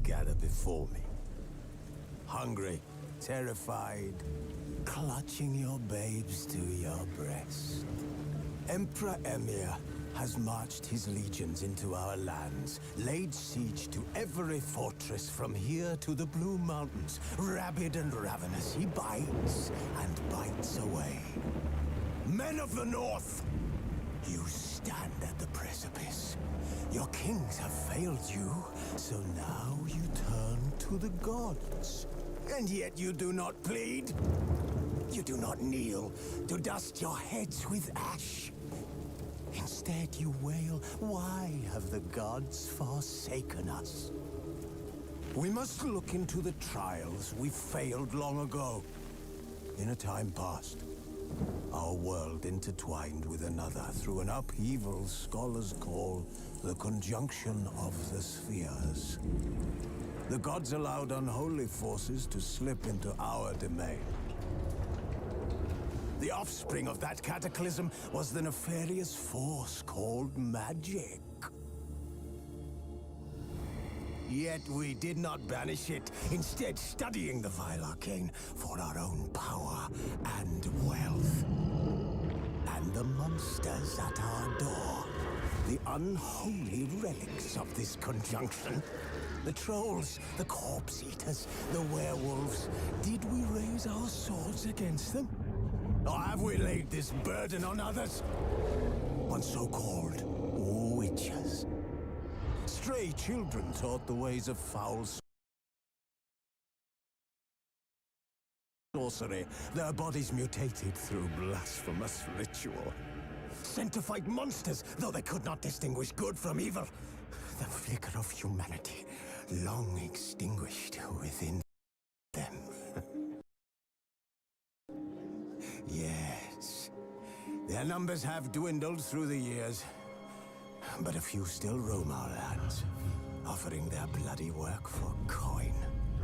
gather before me. Hungry, terrified, clutching your babes to your breast. Emperor Emir has marched his legions into our lands, laid siege to every fortress from here to the Blue Mountains. Rabid and ravenous, he bites and bites away. Men of the North, you stand at the precipice. Your kings have failed you, so now you turn to the gods. And yet you do not plead. You do not kneel to dust your heads with ash. Instead you wail, why have the gods forsaken us? We must look into the trials we failed long ago. In a time past, our world intertwined with another through an upheaval scholars call the conjunction of the spheres. The gods allowed unholy forces to slip into our domain. The offspring of that cataclysm was the nefarious force called magic. Yet we did not banish it, instead studying the vile arcane for our own power and wealth. And the monsters at our door, the unholy relics of this conjunction. The trolls, the corpse-eaters, the werewolves. Did we raise our swords against them? Or have we laid this burden on others? On so-called witches. Stray children taught the ways of foul sorcery. Their bodies mutated through blasphemous ritual. Sent to fight monsters, though they could not distinguish good from evil. The flicker of humanity, long extinguished within them. Yes, their numbers have dwindled through the years, but a few still roam our lands, offering their bloody work for coin.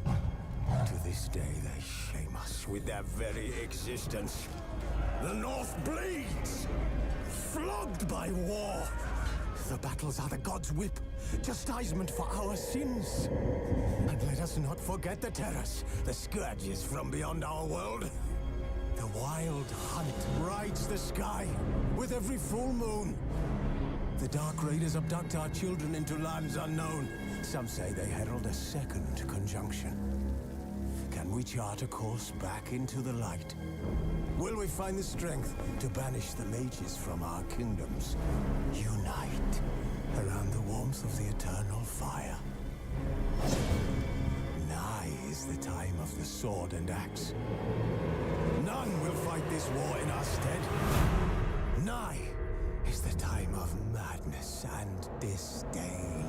To this day, they shame us with their very existence. The North bleeds, flogged by war. The battles are the gods' whip, chastisement for our sins. And let us not forget the terrors, the scourges from beyond our world. The wild hunt rides the sky with every full moon. The Dark Raiders abduct our children into lands unknown. Some say they herald a second conjunction. Can we chart a course back into the light? Will we find the strength to banish the mages from our kingdoms? Unite around the warmth of the eternal fire. Nigh is the time of the sword and axe. None will fight this war in our stead. Nigh is the time of madness and disdain.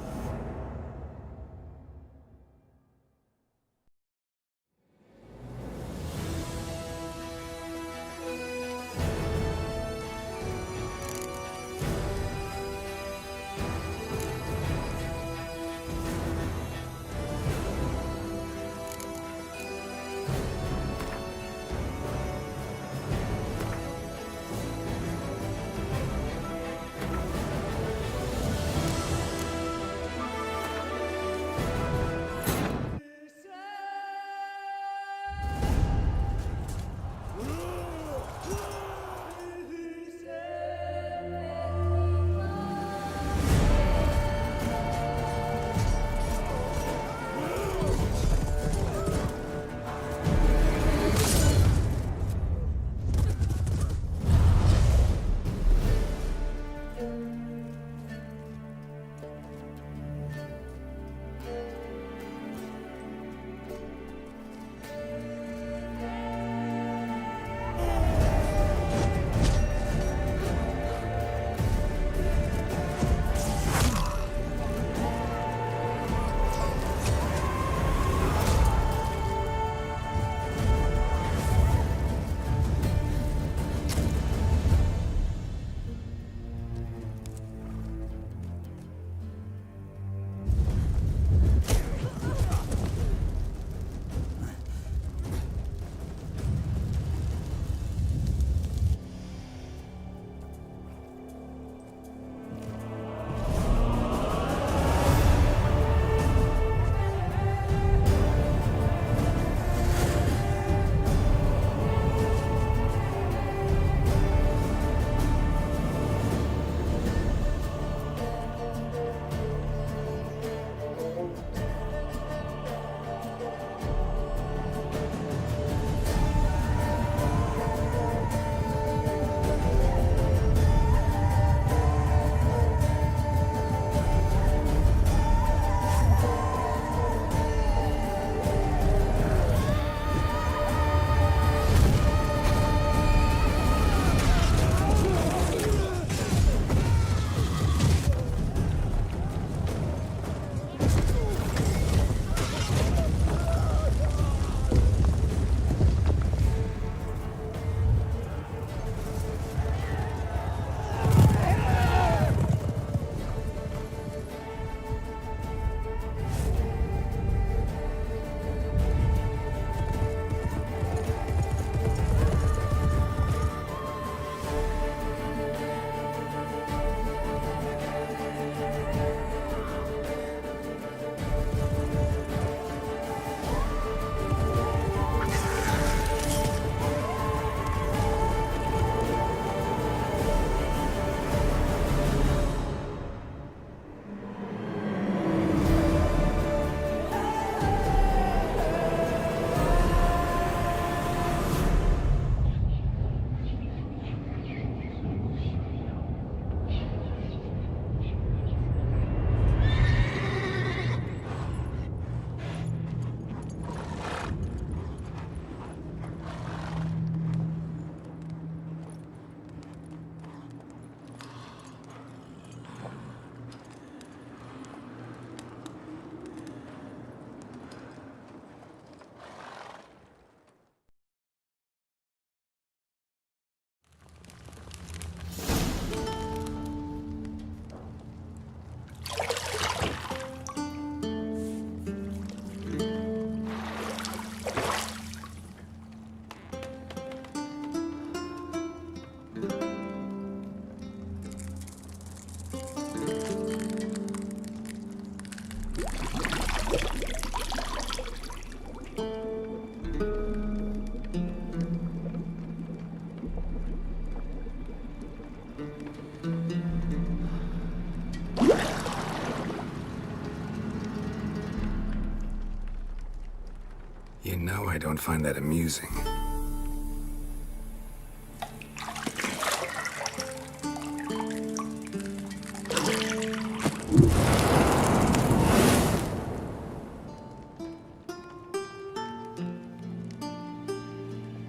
know I don't find that amusing.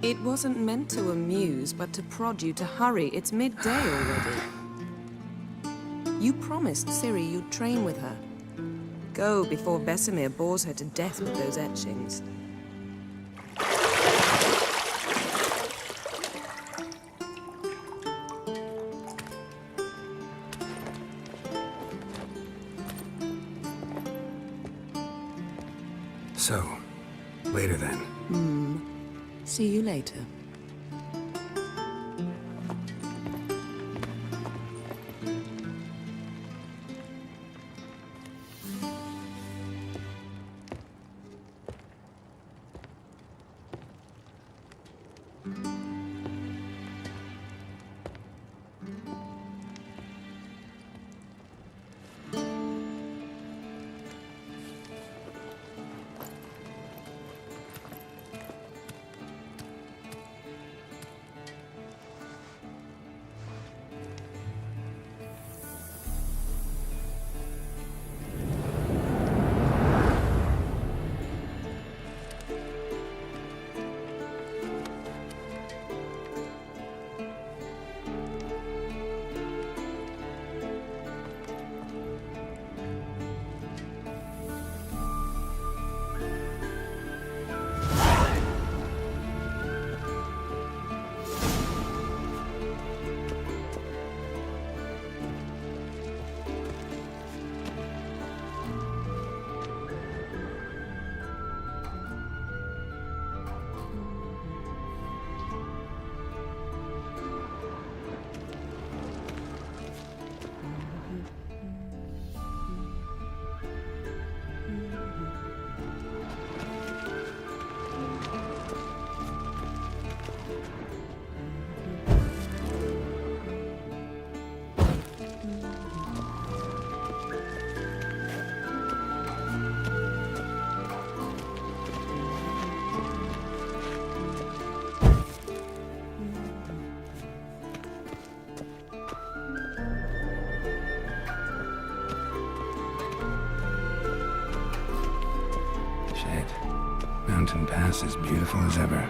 It wasn't meant to amuse, but to prod you to hurry. It's midday already. You promised Ciri you'd train with her. Go before Vesemir bores her to death with those etchings. So, later then. See you later. Mountain Pass is beautiful as ever.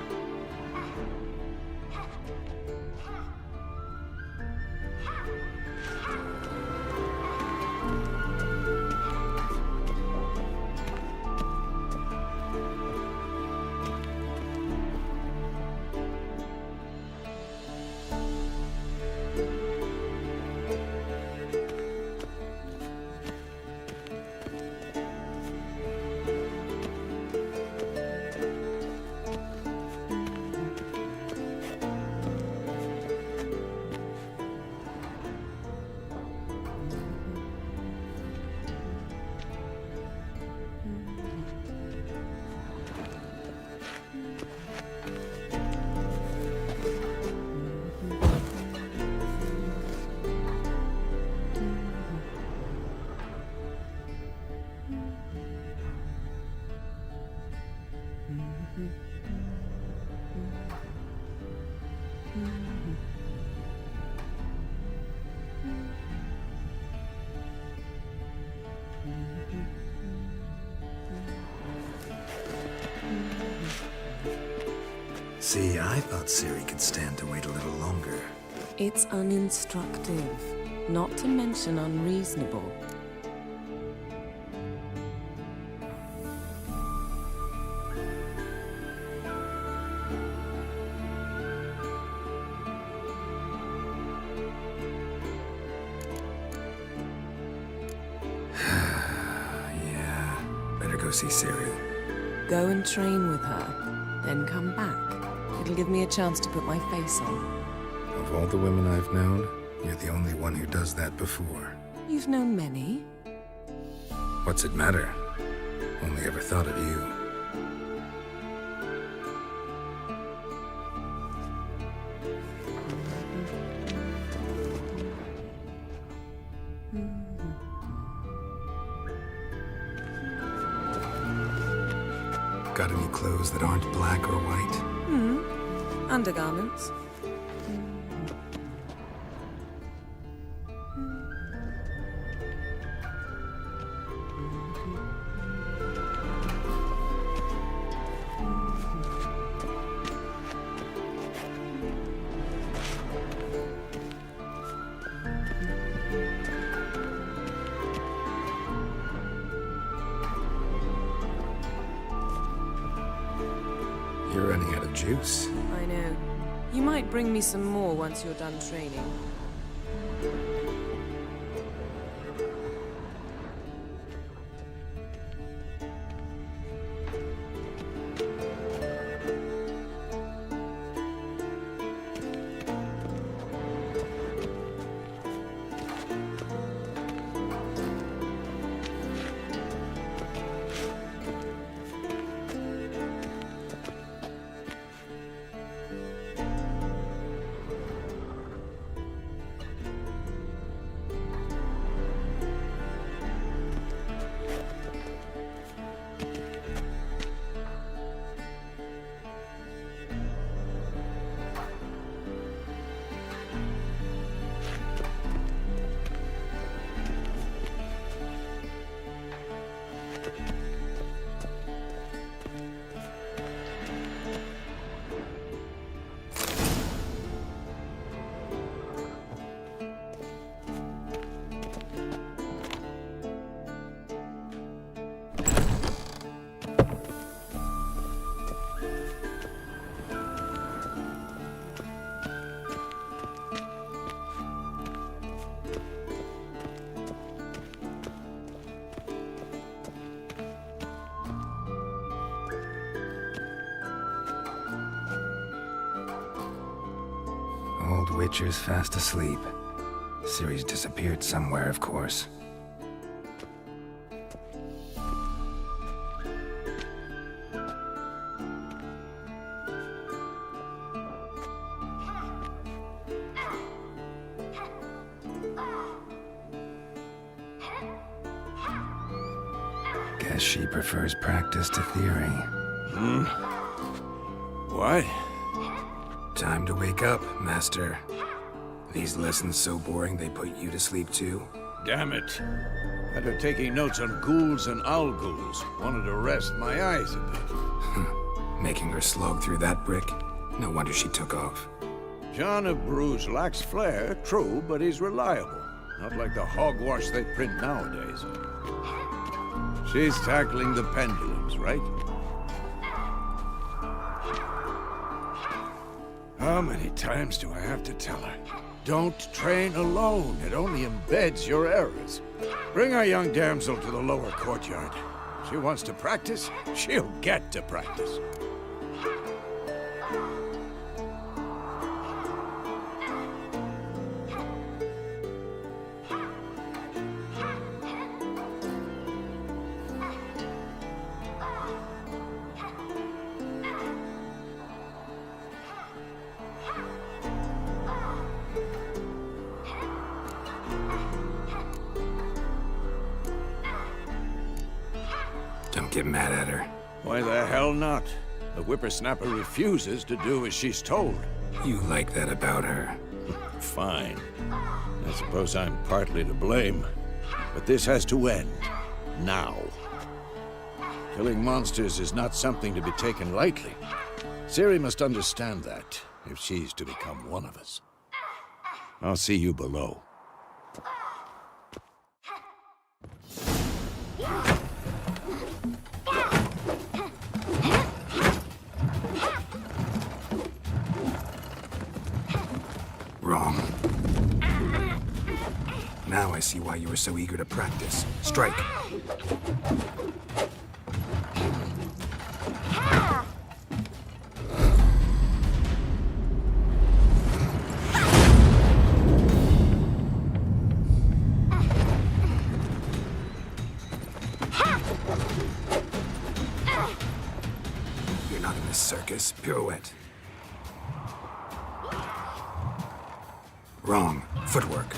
See, I thought Ciri could stand to wait a little longer. It's uninstructive, not to mention unreasonable. Yeah, better go see Ciri. Go and train with her, then come back. It'll give me a chance to put my face on. Of all the women I've known, you're the only one who does that before. You've known many. What's it matter? Only ever thought of you. Got any clothes that aren't black or white? Undergarments. You're running out of juice. I know. You might bring me some more once you're done training. Old Witcher's fast asleep. Ciri's disappeared somewhere, of course. Guess she prefers practice to theory. What? Time to wake up, Master. These lessons so boring they put you to sleep too? Damn it. Had her taking notes on ghouls and owl ghouls. Wanted to rest my eyes a bit. Making her slog through that brick? No wonder she took off. John of Bruges lacks flair, true, but he's reliable. Not like the hogwash they print nowadays. She's tackling the pendulums, right? How many times do I have to tell her? Don't train alone. It only embeds your errors. Bring our young damsel to the lower courtyard. She wants to practice, she'll get to practice. Don't get mad at her. Why the hell not? The whippersnapper refuses to do as she's told. You like that about her. Fine. I suppose I'm partly to blame. But this has to end. Now. Killing monsters is not something to be taken lightly. Ciri must understand that, if she's to become one of us. I'll see you below. Wrong. Now I see why you were so eager to practice. Strike. You're not in this circus. Pirouette. Wrong. Footwork.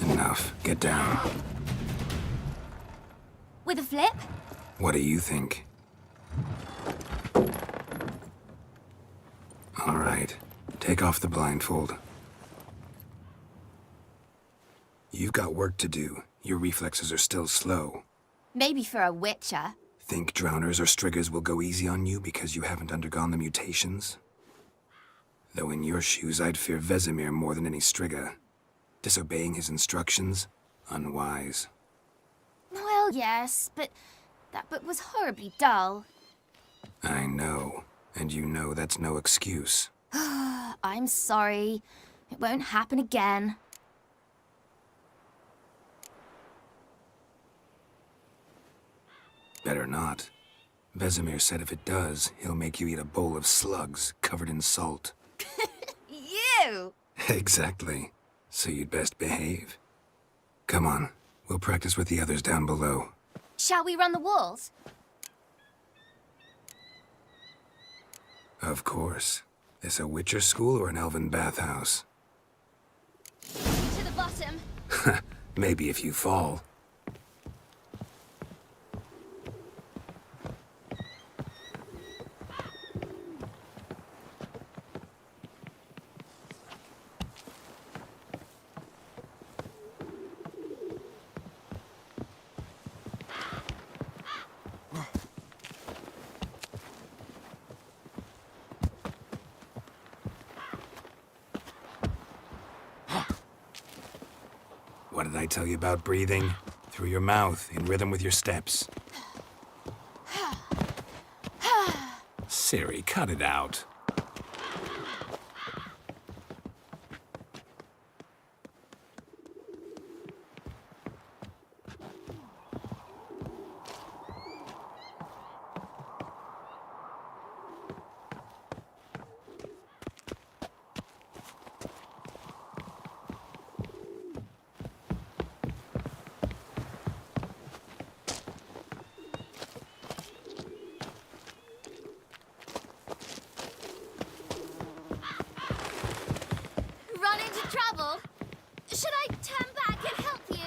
Enough. Get down. with a flip? What do you think? All right, take off the blindfold. You've got work to do. Your reflexes are still slow. Maybe for a witcher. Think drowners or striggers will go easy on you because you haven't undergone the mutations? Though in your shoes, I'd fear Vesemir more than any strigger. Disobeying his instructions? Unwise. Well, yes, but that book was horribly dull. I know. And you know that's no excuse. I'm sorry. It won't happen again. Better not. Vesemir said if it does, he'll make you eat a bowl of slugs covered in salt. You! Exactly. So you'd best behave. Come on, we'll practice with the others down below. Shall we run the walls? Of course. This a Witcher school or an elven bathhouse? To the bottom. Maybe if you fall. What did I tell you about breathing? Through your mouth, in rhythm with your steps. Ciri, cut it out. Run into trouble? Should I turn back and help you?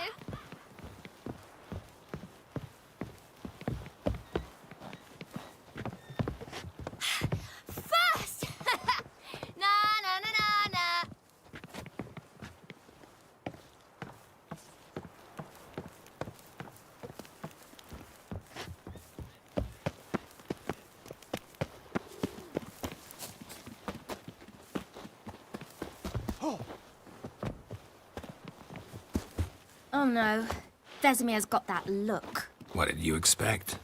First! Na na na na na. Oh no, Vesemir's got that look. What did you expect?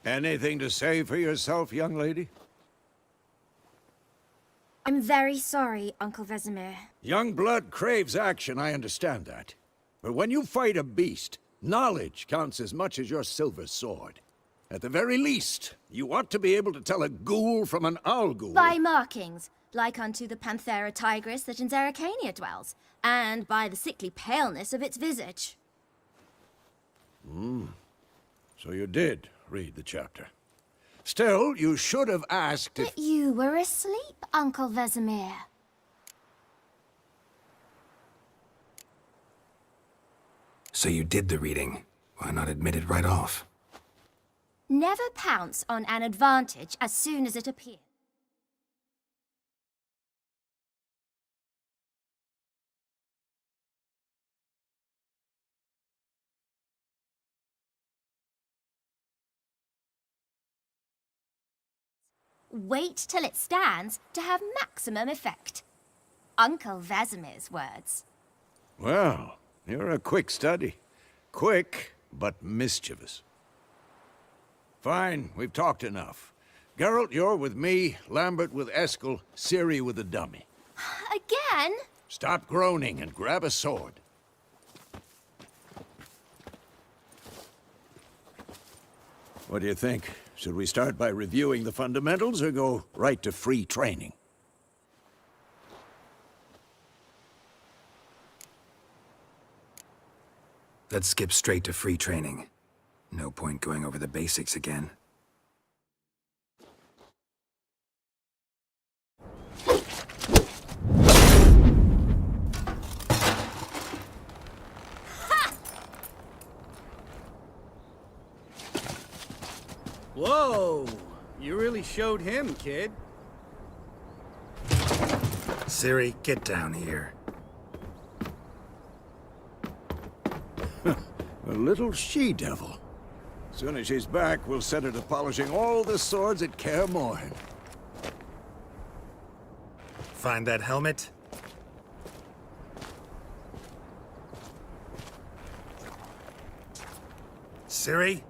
Anything to say for yourself, young lady? I'm very sorry, Uncle Vesemir. Young blood craves action, I understand that. But when you fight a beast, knowledge counts as much as your silver sword. At the very least, you ought to be able to tell a ghoul from an owl ghoul. By markings, like unto the Panthera tigris that in Zerrikania dwells, and by the sickly paleness of its visage. So you did read the chapter. Still, you should have asked if... But you were asleep, Uncle Vesemir. So you did the reading. Why not admit it right off? Never pounce on an advantage as soon as it appears. Wait till it stands to have maximum effect. Uncle Vesemir's words. Well, you're a quick study. Quick, but mischievous. Fine, we've talked enough. Geralt, you're with me, Lambert with Eskel, Ciri with the dummy. Again? Stop groaning and grab a sword. What do you think? Should we start by reviewing the fundamentals or go right to free training? Let's skip straight to free training. No point going over the basics again. Whoa! You really showed him, kid. Ciri, get down here. A little she-devil. Soon as she's back, we'll set her to polishing all the swords at Kaer Morhen. Find that helmet? Ciri?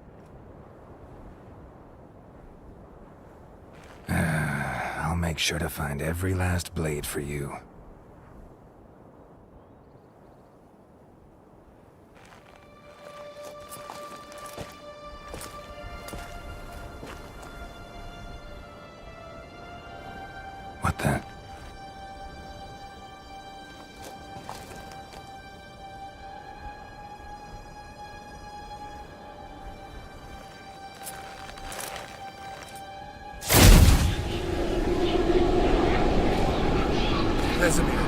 I'll make sure to find every last blade for you. What the? Vesemir.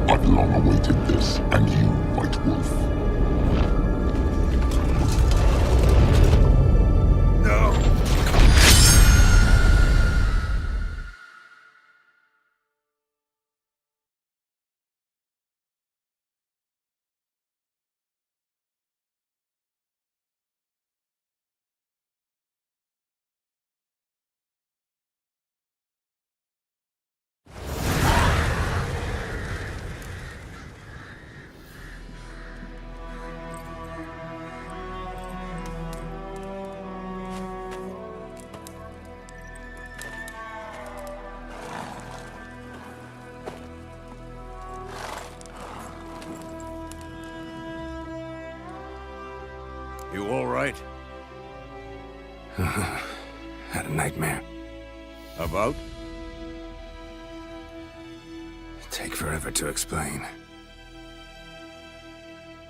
I've long awaited this, and you, White Wolf. No! You all right? Had a nightmare. About? Take forever to explain.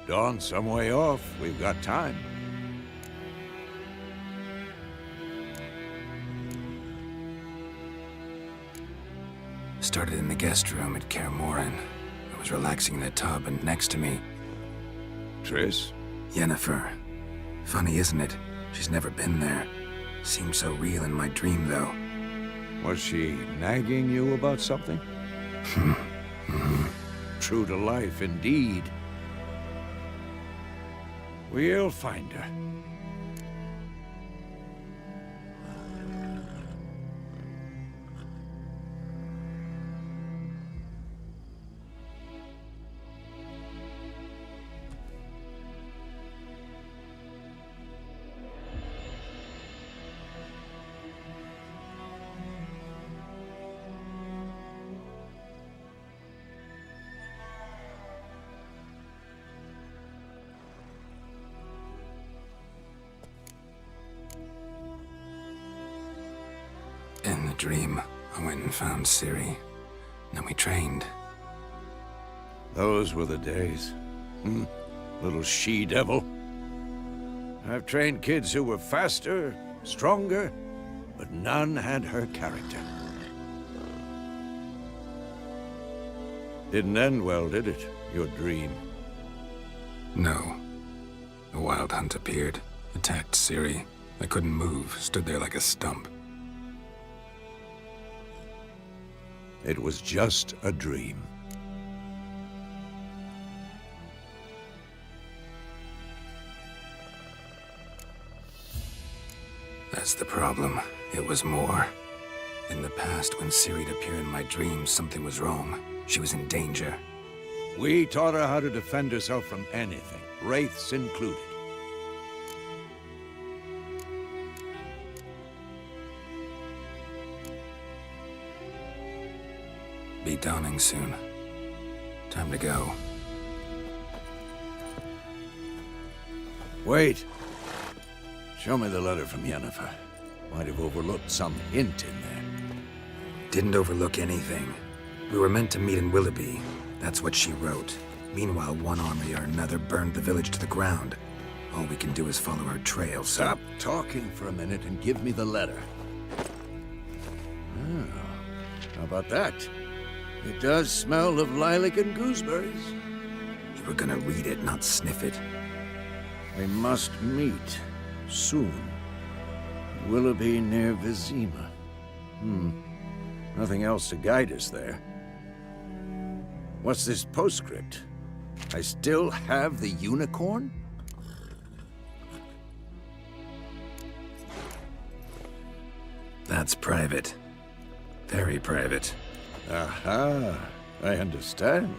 Dawn's some way off. We've got time. Started in the guest room at Kaer Morhen. I was relaxing in a tub, and next to me, Triss? Yennefer. Funny, isn't it? She's never been there. Seemed so real in my dream, though. Was she nagging you about something? True to life, indeed. We'll find her. In the dream, I went and found Ciri. Then we trained. Those were the days. Little she-devil. I've trained kids who were faster, stronger, but none had her character. Didn't end well, did it? Your dream? No. A wild hunt appeared, attacked Ciri. I couldn't move, stood there like a stump. It was just a dream. That's the problem. It was more. In the past, when Ciri'd appear in my dreams, something was wrong. She was in danger. We taught her how to defend herself from anything, wraiths included. Be dawning soon. Time to go. Wait. Show me the letter from Yennefer. Might have overlooked some hint in there. Didn't overlook anything. We were meant to meet in Willoughby. That's what she wrote. Meanwhile, one army or another burned the village to the ground. All we can do is follow our trail, so... Stop talking for a minute and give me the letter. How about that? It does smell of lilac and gooseberries. You were gonna read it, not sniff it. We must meet soon. Willoughby near Vizima. Nothing else to guide us there. What's this postscript? I still have the unicorn? That's private. Very private. Aha, I understand.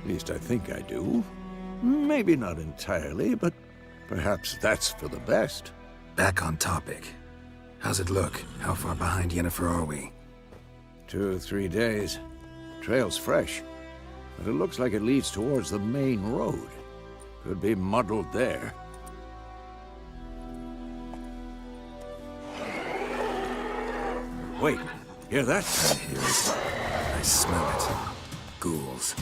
At least I think I do. Maybe not entirely, but perhaps that's for the best. Back on topic. How's it look? How far behind Yennefer are we? 2 or 3 days. Trail's fresh, but it looks like it leads towards the main road. Could be muddled there. Wait, hear that? I hear it. I smell it. Ghouls.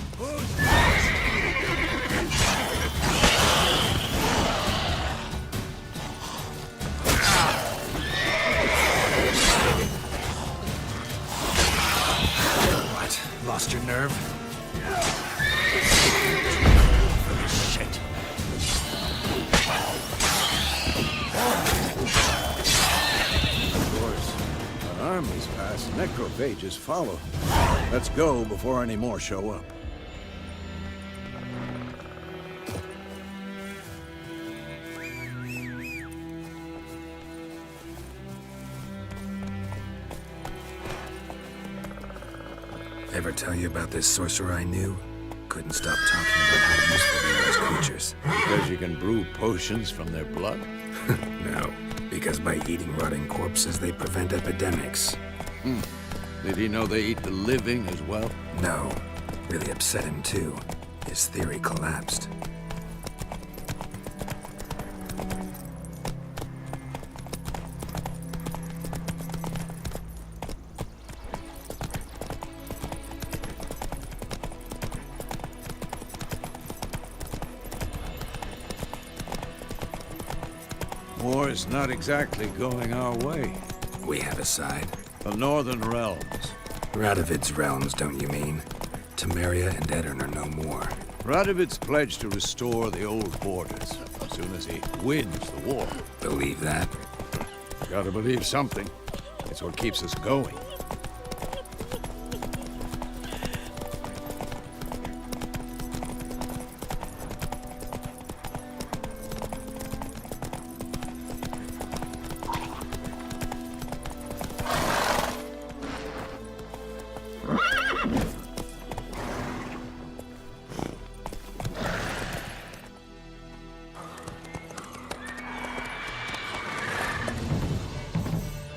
What? Lost your nerve? Shit. Of course, when armies pass, necrophages follow. Let's go before any more show up. Ever tell you about this sorcerer I knew? Couldn't stop talking about how useful they are as creatures. Because you can brew potions from their blood? No, because by eating rotting corpses, they prevent epidemics. Did he know they eat the living as well? No, really upset him too. His theory collapsed. War's not exactly going our way. We have a side. The Northern Realms. Radovid's realms, don't you mean? Temeria and Edirn are no more. Radovid's pledged to restore the old borders as soon as he wins the war. Believe that? Gotta believe something. It's what keeps us going.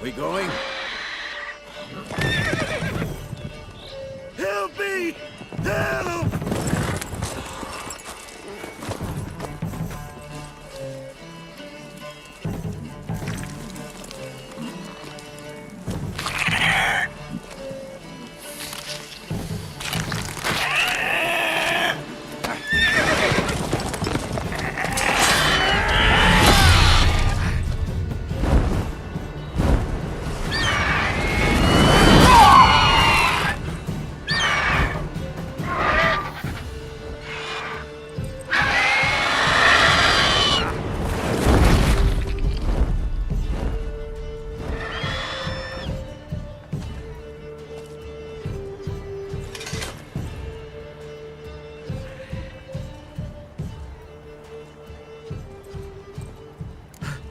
We going? Help me! Help!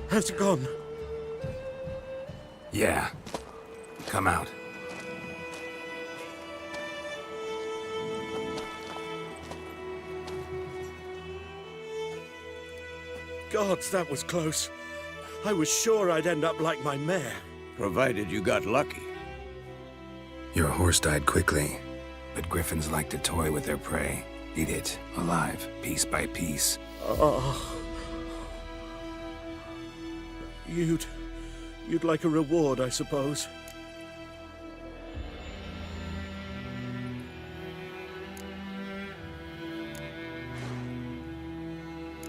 Has it gone? Yeah. Come out. Gods, that was close. I was sure I'd end up like my mare. Provided you got lucky. Your horse died quickly, but griffins like to toy with their prey. Eat it, alive, piece by piece. Oh. You'd like a reward, I suppose.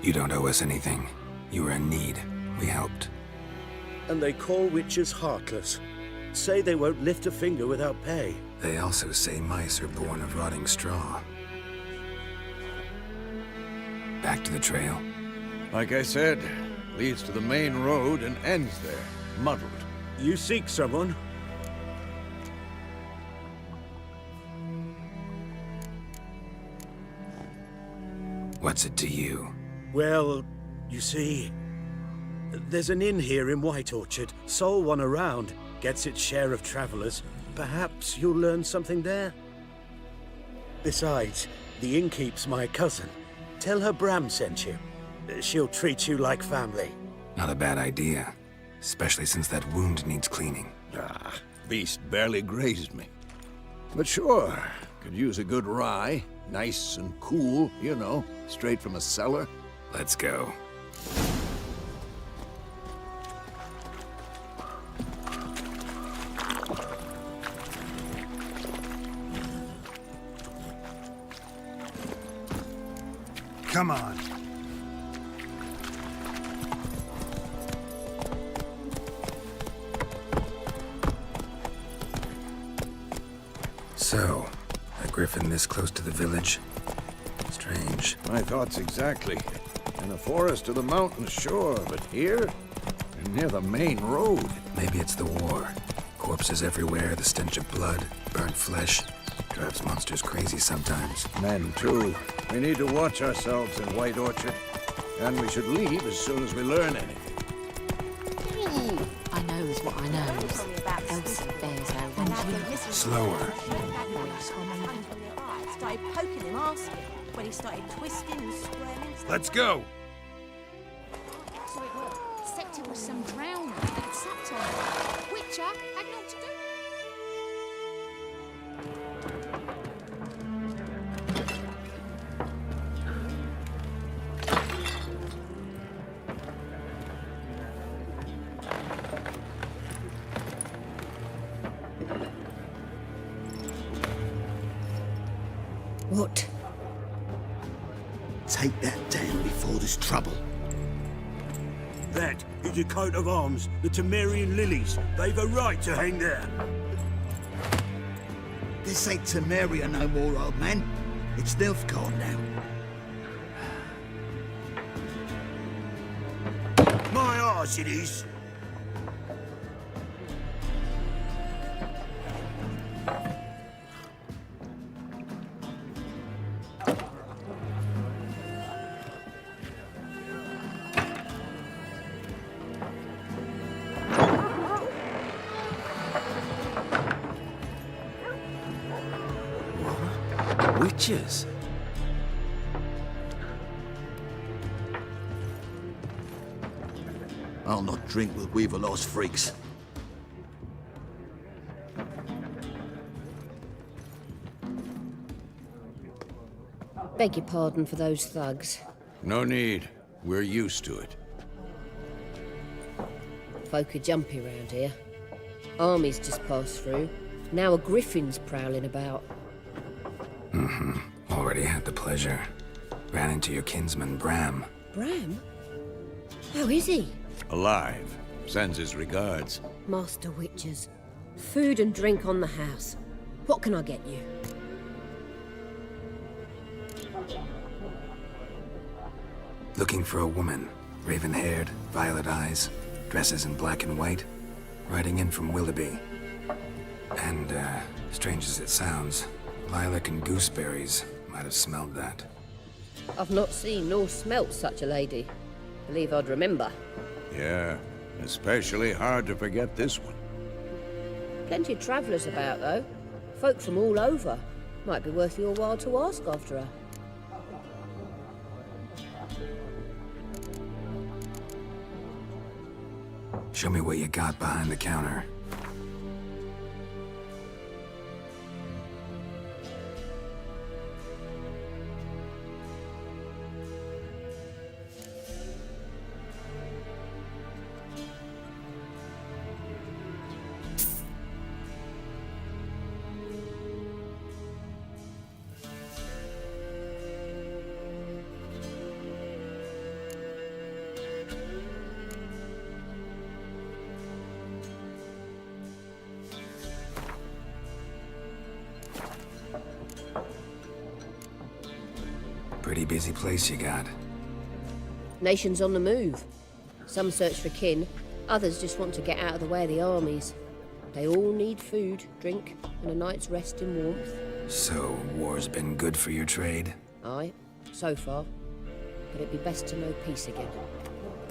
You don't owe us anything. You were in need. We helped. And they call witches heartless. Say they won't lift a finger without pay. They also say mice are born of rotting straw. Back to the trail. Like I said, leads to the main road and ends there, muddled. You seek someone? What's it to you? Well, you see, there's an inn here in White Orchard. Sole one around. Gets its share of travelers. Perhaps you'll learn something there? Besides, the innkeep's my cousin. Tell her Bram sent you. She'll treat you like family. Not a bad idea. Especially since that wound needs cleaning. Ah, beast barely grazed me. But sure, could use a good rye. Nice and cool, you know, straight from a cellar. Let's go. Come on. So, a griffin this close to the village? Strange. My thoughts exactly. In the forest or the mountains, sure, but here? Near the main road. Maybe it's the war. Corpses everywhere, the stench of blood, burnt flesh. Drives monsters crazy sometimes. Men, too. We need to watch ourselves in White Orchard. And we should leave as soon as we learn anything. I knows what I knows. Elsie bears her run. Slower. Started poking him, asking when he started twisting and squirming. Let's go. So it was. Except it was some drowner that sapped on him. Witcher had naught to do. What? Take that down before there's trouble. That is a coat of arms, the Temerian lilies. They've a right to hang there. This ain't Temeria no more, old man. It's Nilfgaard now. My arse it is. Witches? I'll not drink with Weaverlaw's freaks. Beg your pardon for those thugs. No need. We're used to it. Folk are jumpy round here. Armies just passed through. Now a griffin's prowling about. Already had the pleasure. Ran into your kinsman, Bram. Bram? How is he? Alive. Sends his regards. Master Witches. Food and drink on the house. What can I get you? Looking for a woman. Raven-haired, violet eyes, dresses in black and white. Riding in from Willoughby. And, strange as it sounds, lilac and gooseberries might have smelled that. I've not seen nor smelt such a lady. Believe I'd remember. Yeah, especially hard to forget this one. Plenty of travellers about, though. Folk from all over. Might be worth your while to ask after her. Show me what you got behind the counter. Pretty busy place you got. Nations on the move. Some search for kin, others just want to get out of the way of the armies. They all need food, drink, and a night's rest in warmth. So, war's been good for your trade? Aye, so far. But it'd be best to know peace again.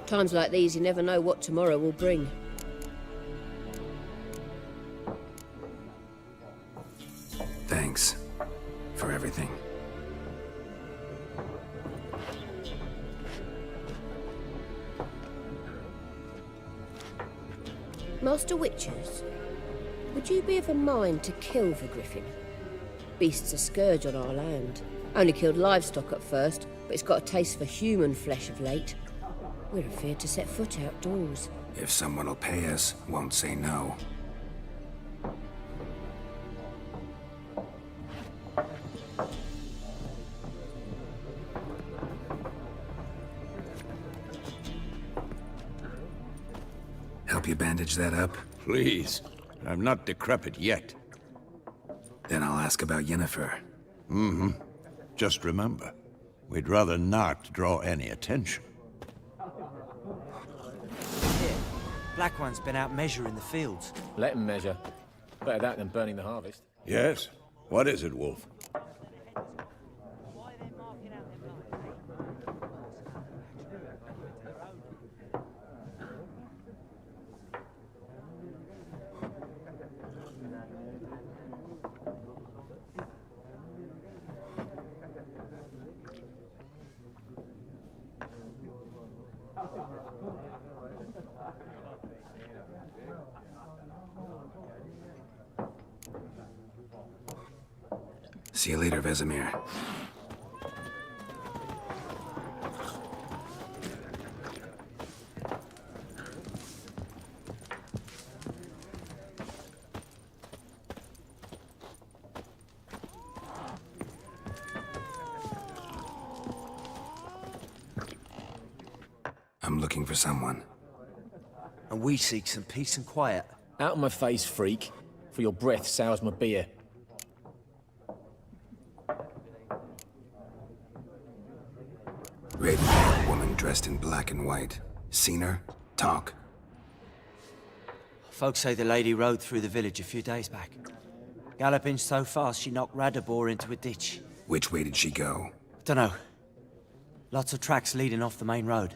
Times like these, you never know what tomorrow will bring. Thanks for everything. Master Witchers, would you be of a mind to kill the griffin? Beast's a scourge on our land. Only killed livestock at first, but it's got a taste for human flesh of late. We're afeard to set foot outdoors. If someone will pay us, won't say no. Help you bandage that up? Please. I'm not decrepit yet. Then I'll ask about Yennefer. Mm-hmm. Just remember, we'd rather not draw any attention. Here, Black One's been out measuring the fields. Let him measure. Better that than burning the harvest. Yes? What is it, Wolf? See you later, Vesemir. I'm looking for someone. And we seek some peace and quiet. Out of my face, freak. For your breath sours my beer. Red-haired woman dressed in black and white. Seen her? Talk. Folks say the lady rode through the village a few days back. Galloping so fast she knocked Radabor into a ditch. Which way did she go? Dunno. Lots of tracks leading off the main road.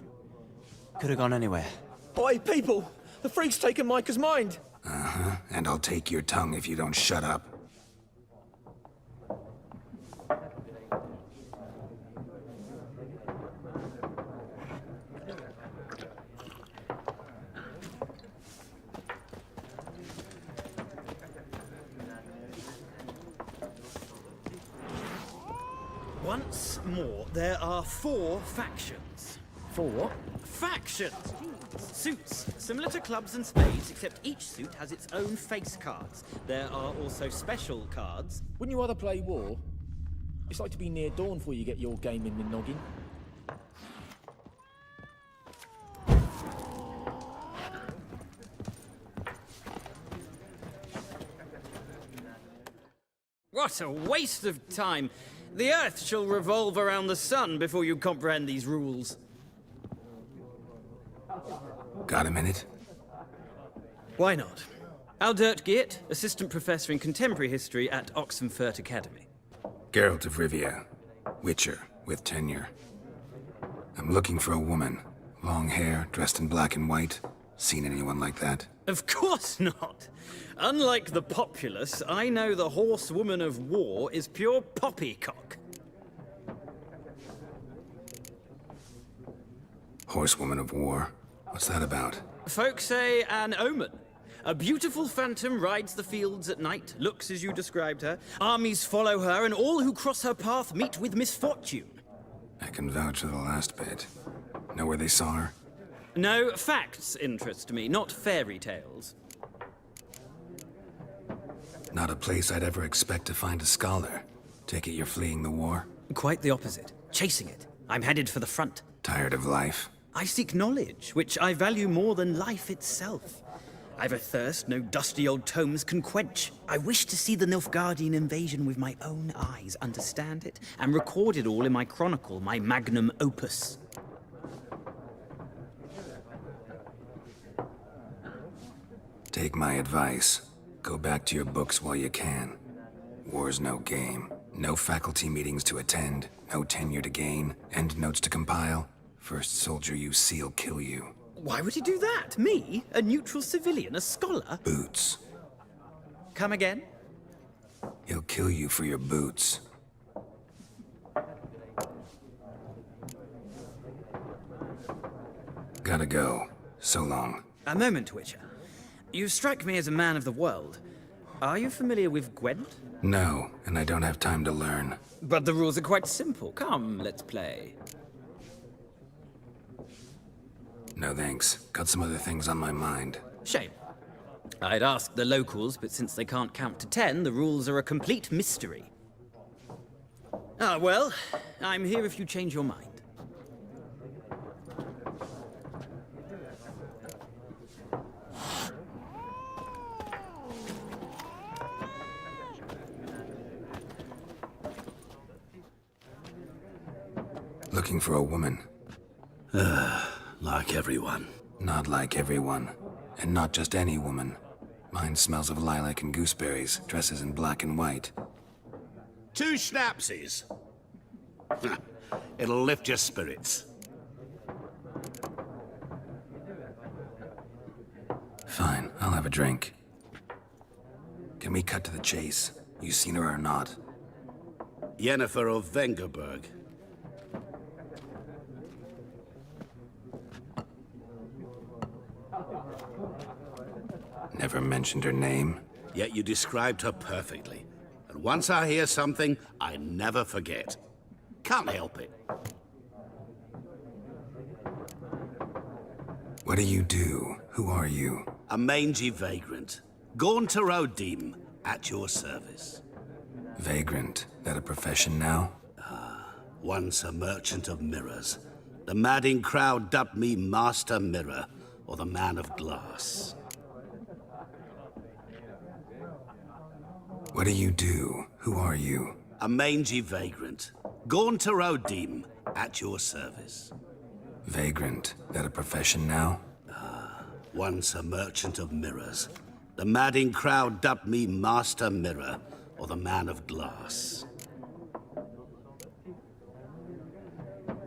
Could have gone anywhere. Oi, people! The freak's taken Micah's mind! Uh-huh. And I'll take your tongue if you don't shut up. Once more, there are 4 factions. 4 what? Factions! Suits, similar to clubs and spades, except each suit has its own face cards. There are also special cards. Wouldn't you rather play war? It's like to be near dawn before you get your game in the noggin. What a waste of time! The Earth shall revolve around the sun before you comprehend these rules. Got a minute? Why not? Aldert Geert, Assistant Professor in Contemporary History at Oxenfurt Academy. Geralt of Rivia. Witcher, with tenure. I'm looking for a woman. Long hair, dressed in black and white. Seen anyone like that? Of course not! Unlike the populace, I know the horsewoman of war is pure poppycock. Horsewoman of war? What's that about? Folk say an omen. A beautiful phantom rides the fields at night, looks as you described her. Armies follow her, and all who cross her path meet with misfortune. I can vouch for the last bit. Know where they saw her? No, facts interest me, not fairy tales. Not a place I'd ever expect to find a scholar. Take it you're fleeing the war? Quite the opposite. Chasing it. I'm headed for the front. Tired of life? I seek knowledge, which I value more than life itself. I've a thirst no dusty old tomes can quench. I wish to see the Nilfgaardian invasion with my own eyes, understand it, and record it all in my chronicle, my magnum opus. Take my advice. Go back to your books while you can. War's no game. No faculty meetings to attend, no tenure to gain, end notes to compile. First soldier you see'll kill you. Why would he do that? Me? A neutral civilian? A scholar? Boots. Come again? He'll kill you for your boots. Gotta go. So long. A moment, Witcher. You strike me as a man of the world. Are you familiar with Gwent? No, and I don't have time to learn. But the rules are quite simple. Come, let's play. No thanks. Got some other things on my mind. Shame. I'd ask the locals, but since they can't count to 10, the rules are a complete mystery. Ah, well, I'm here if you change your mind. Looking for a woman. Like everyone. Not like everyone. And not just any woman. Mine smells of lilac and gooseberries, dresses in black and white. 2 schnapsies. It'll lift your spirits. Fine, I'll have a drink. Can we cut to the chase? You seen her or not? Yennefer of Vengerberg. Never mentioned her name. Yet you described her perfectly. And once I hear something, I never forget. Can't help it. What do you do? Who are you? A mangy vagrant. Gone to Rodim, at your service. Vagrant. That a profession now? Once a merchant of mirrors. The madding crowd dubbed me Master Mirror, or the Man of Glass. What do you do? Who are you? A mangy vagrant. Gone to Rodim, at your service. Vagrant. That a profession now? Once a merchant of mirrors. The madding crowd dubbed me Master Mirror, or the Man of Glass.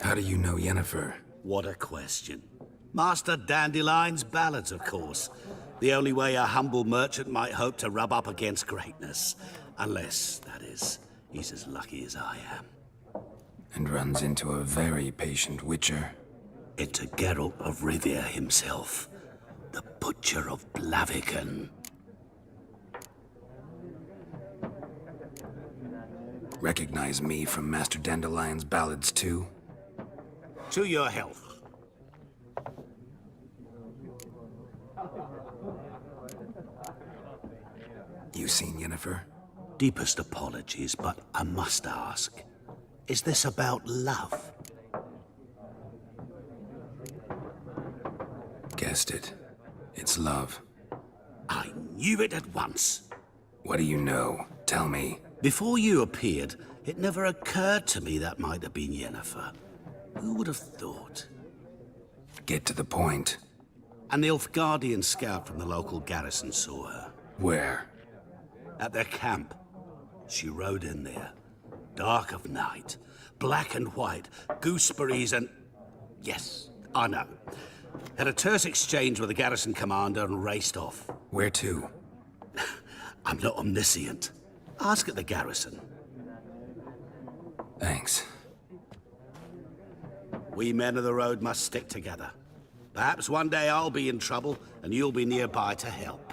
How do you know Yennefer? What a question. Master Dandelion's ballads, of course. The only way a humble merchant might hope to rub up against greatness. Unless, that is, he's as lucky as I am. And runs into a very patient witcher. Into Geralt of Rivia himself. The Butcher of Blaviken. Recognize me from Master Dandelion's ballads, too? To your health. You seen Yennefer? Deepest apologies, but I must ask. Is this about love? Guessed it. It's love. I knew it at once. What do you know? Tell me. Before you appeared, it never occurred to me that might have been Yennefer. Who would have thought? Get to the point. A Nilfgaardian scout from the local garrison saw her. Where? At their camp. She rode in there. Dark of night. Black and white. Gooseberries and... Yes, I know. Had a terse exchange with the garrison commander and raced off. Where to? I'm not omniscient. Ask at the garrison. Thanks. We men of the road must stick together. Perhaps one day I'll be in trouble and you'll be nearby to help.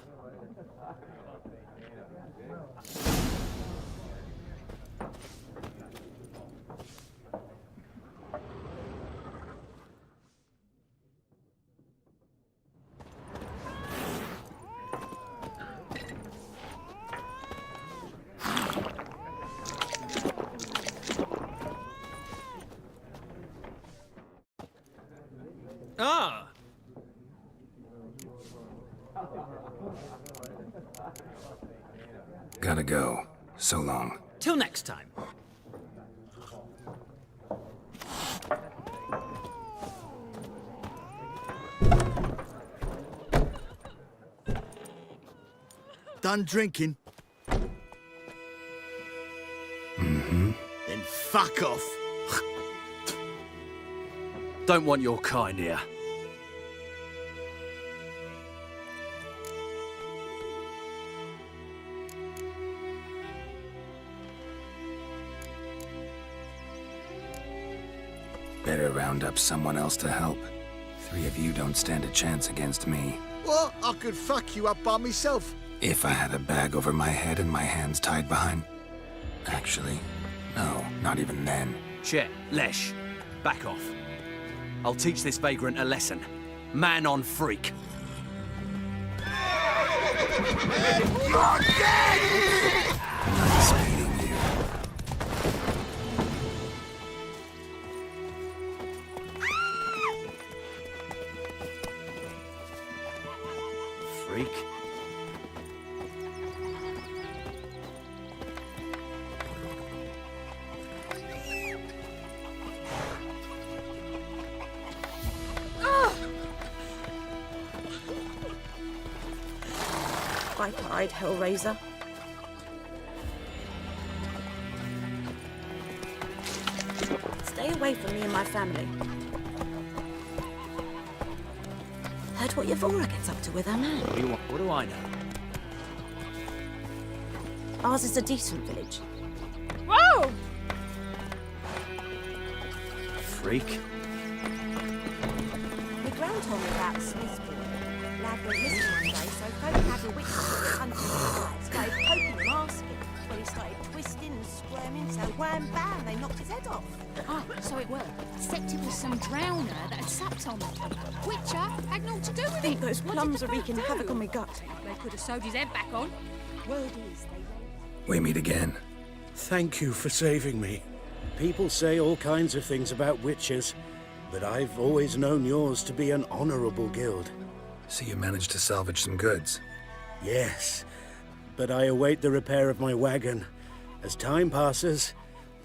Ah! Gotta go. So long. Till next time. Done drinking? Mm-hmm. Then fuck off. Don't want your kind here. Better round up someone else to help. 3 of you don't stand a chance against me. What? I could fuck you up by myself. If I had a bag over my head and my hands tied behind... Actually, no, not even then. Chet, Lesh, back off. I'll teach this vagrant a lesson. Man on freak. You're dead! Nice meeting you. Freak. Bright-eyed Hellraiser. Stay away from me and my family. Heard what Yavora gets up to with her man. What do you want? What do I know? Ours is a decent village. Whoa! Freak. My grand told me about Smithsburg. Lad went missing one day, so folk had a witch hunting him. Started poking him, asking. When he started twisting and squirming, so wham bam, they knocked his head off. Ah, so it were. Except it was some drowner that had supped on him. Witcher had naught to do with I think it. those What plums did are the wreaking folk havoc do? on my gut. They could have sewed his head back on. Word is they We meet again. Thank you for saving me. People say all kinds of things about witches, but I've always known yours to be an honorable guild. So you managed to salvage some goods? Yes, but I await the repair of my wagon. As time passes,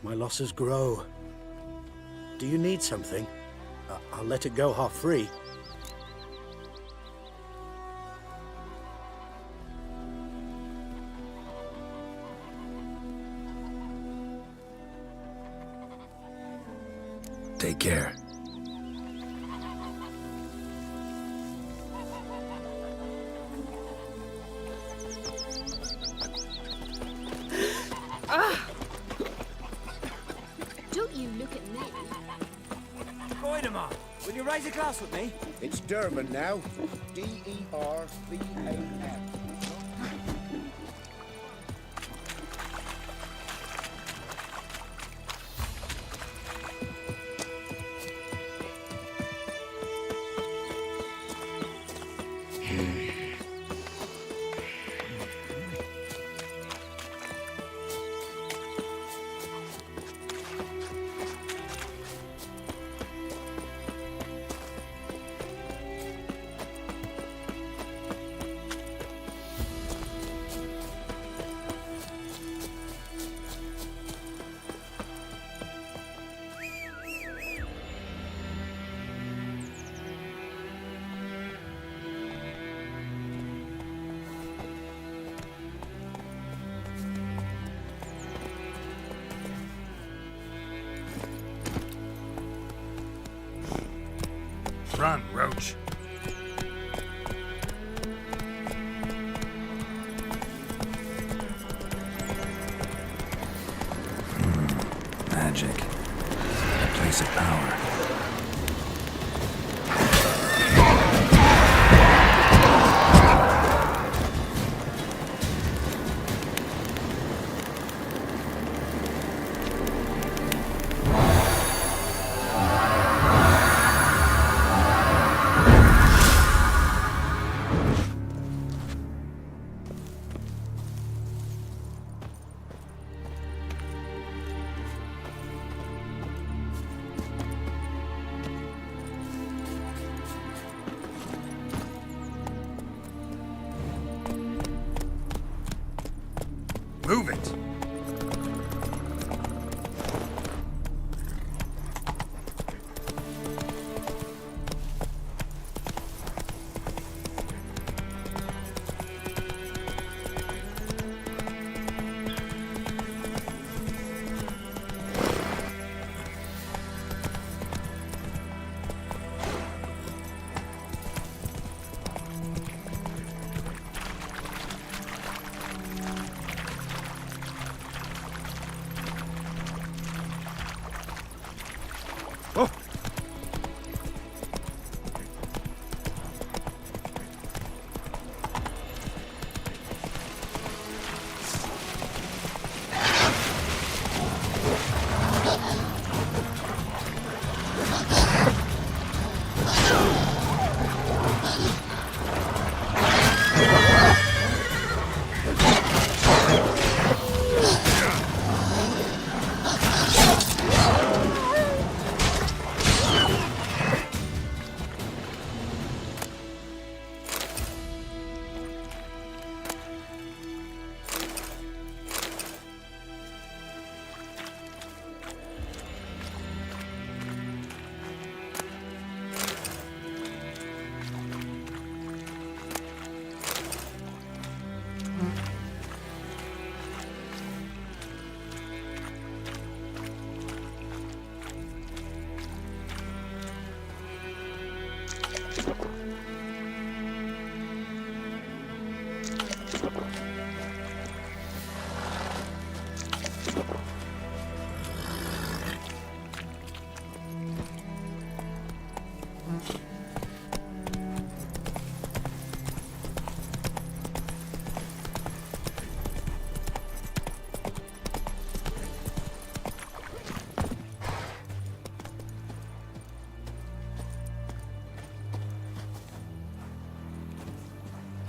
my losses grow. Do you need something? I'll let it go half-free. Take care. Don't you look at me. Goidemar, will you raise a glass with me? It's Derman now. D-E-R-B-A-M. Run, Roach. Magic. A place of power. Move it!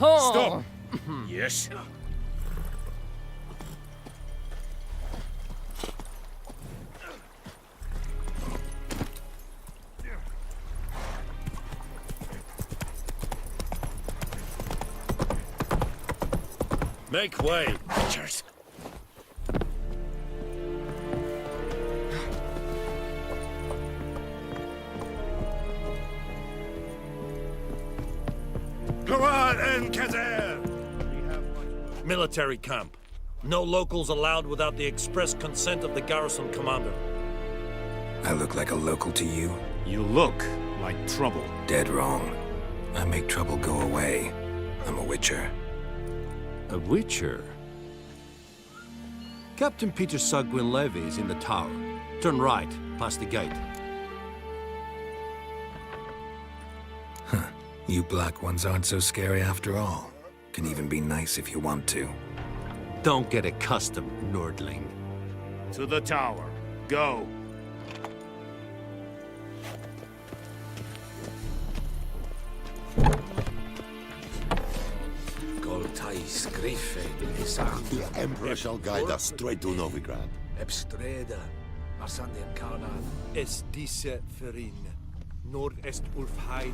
Stop! Yes? Make way, Richard. Come on, Enkazer! Military camp. No locals allowed without the express consent of the garrison commander. I look like a local to you? You look like trouble. Dead wrong. I make trouble go away. I'm a witcher. A witcher? Captain Peter Sagwin Levy is in the tower. Turn right, past the gate. Huh. You black ones aren't so scary after all. Can even be nice if you want to. Don't get accustomed, Nordling. To the tower. Go. The Emperor shall guide us straight to Novigrad. Ebstreda, Marsandian Karnan. Es diese Ferin. Nord-est Ulfheiden,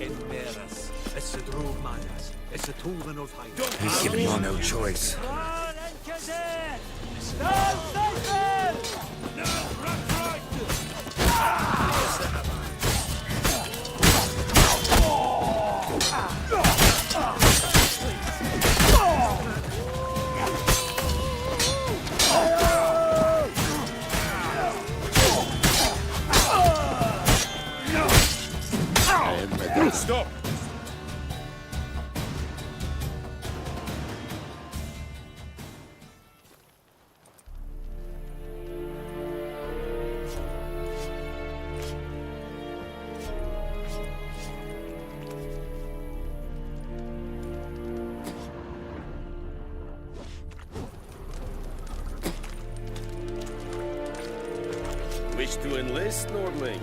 en Meras. Es a drog manas. Es a tuven of Heiden. He's giving you no choice. Stop! Wish to enlist, Nordling?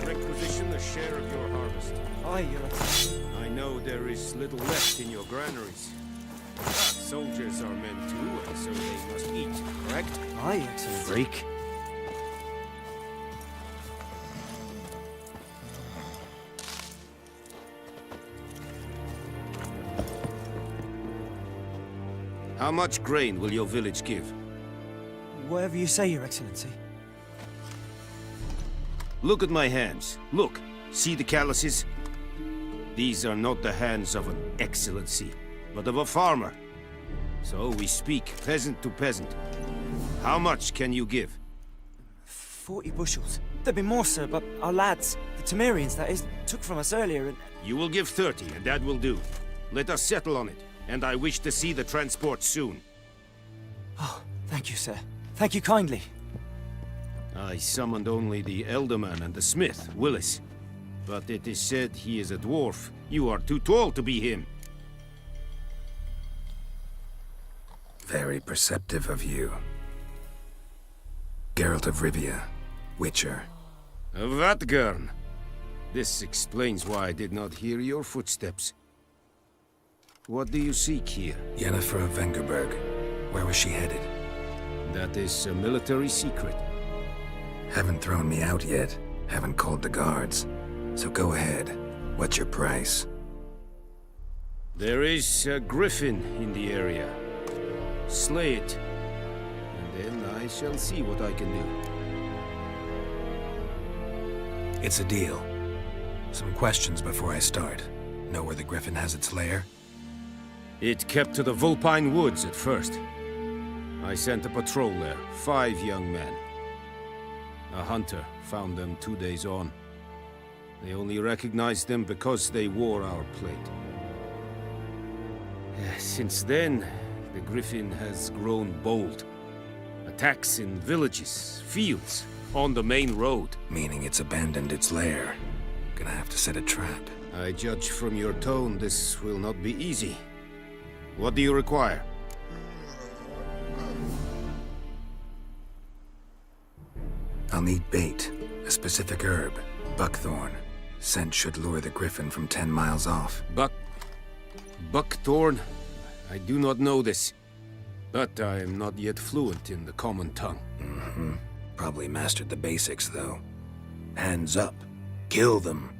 Requisition a share of your harvest. Aye, Your I know there is little left in your granaries. But soldiers are men too, and so they must eat, correct? Aye, excellent. Freak. How much grain will your village give? Whatever you say, Your Excellency. Look at my hands. Look. See the calluses? These are not the hands of an excellency, but of a farmer. So we speak peasant to peasant. How much can you give? 40 bushels. There'd be more, sir, but our lads, the Temerians, that is, took from us earlier and... You will give 30, and that will do. Let us settle on it, and I wish to see the transport soon. Oh, thank you, sir. Thank you kindly. I summoned only the Elderman and the smith, Willis. But it is said he is a dwarf. You are too tall to be him. Very perceptive of you. Geralt of Rivia, Witcher. Vatgern. This explains why I did not hear your footsteps. What do you seek here? Yennefer of Vengerberg. Where was she headed? That is a military secret. Haven't thrown me out yet. Haven't called the guards. So go ahead. What's your price? There is a griffin in the area. Slay it. And then I shall see what I can do. It's a deal. Some questions before I start. Know where the griffin has its lair? It kept to the Vulpine Woods at first. I sent a patrol there, 5 young men. A hunter found them 2 days on. They only recognized them because they wore our plate. Since then, the griffin has grown bold. Attacks in villages, fields, on the main road. Meaning it's abandoned its lair. Gonna have to set a trap. I judge from your tone this will not be easy. What do you require? I'll need bait, a specific herb, buckthorn. Scent should lure the griffin from 10 miles off. Buckthorn? I do not know this. But I am not yet fluent in the common tongue. Mm-hmm. Probably mastered the basics, though. Hands up. Kill them.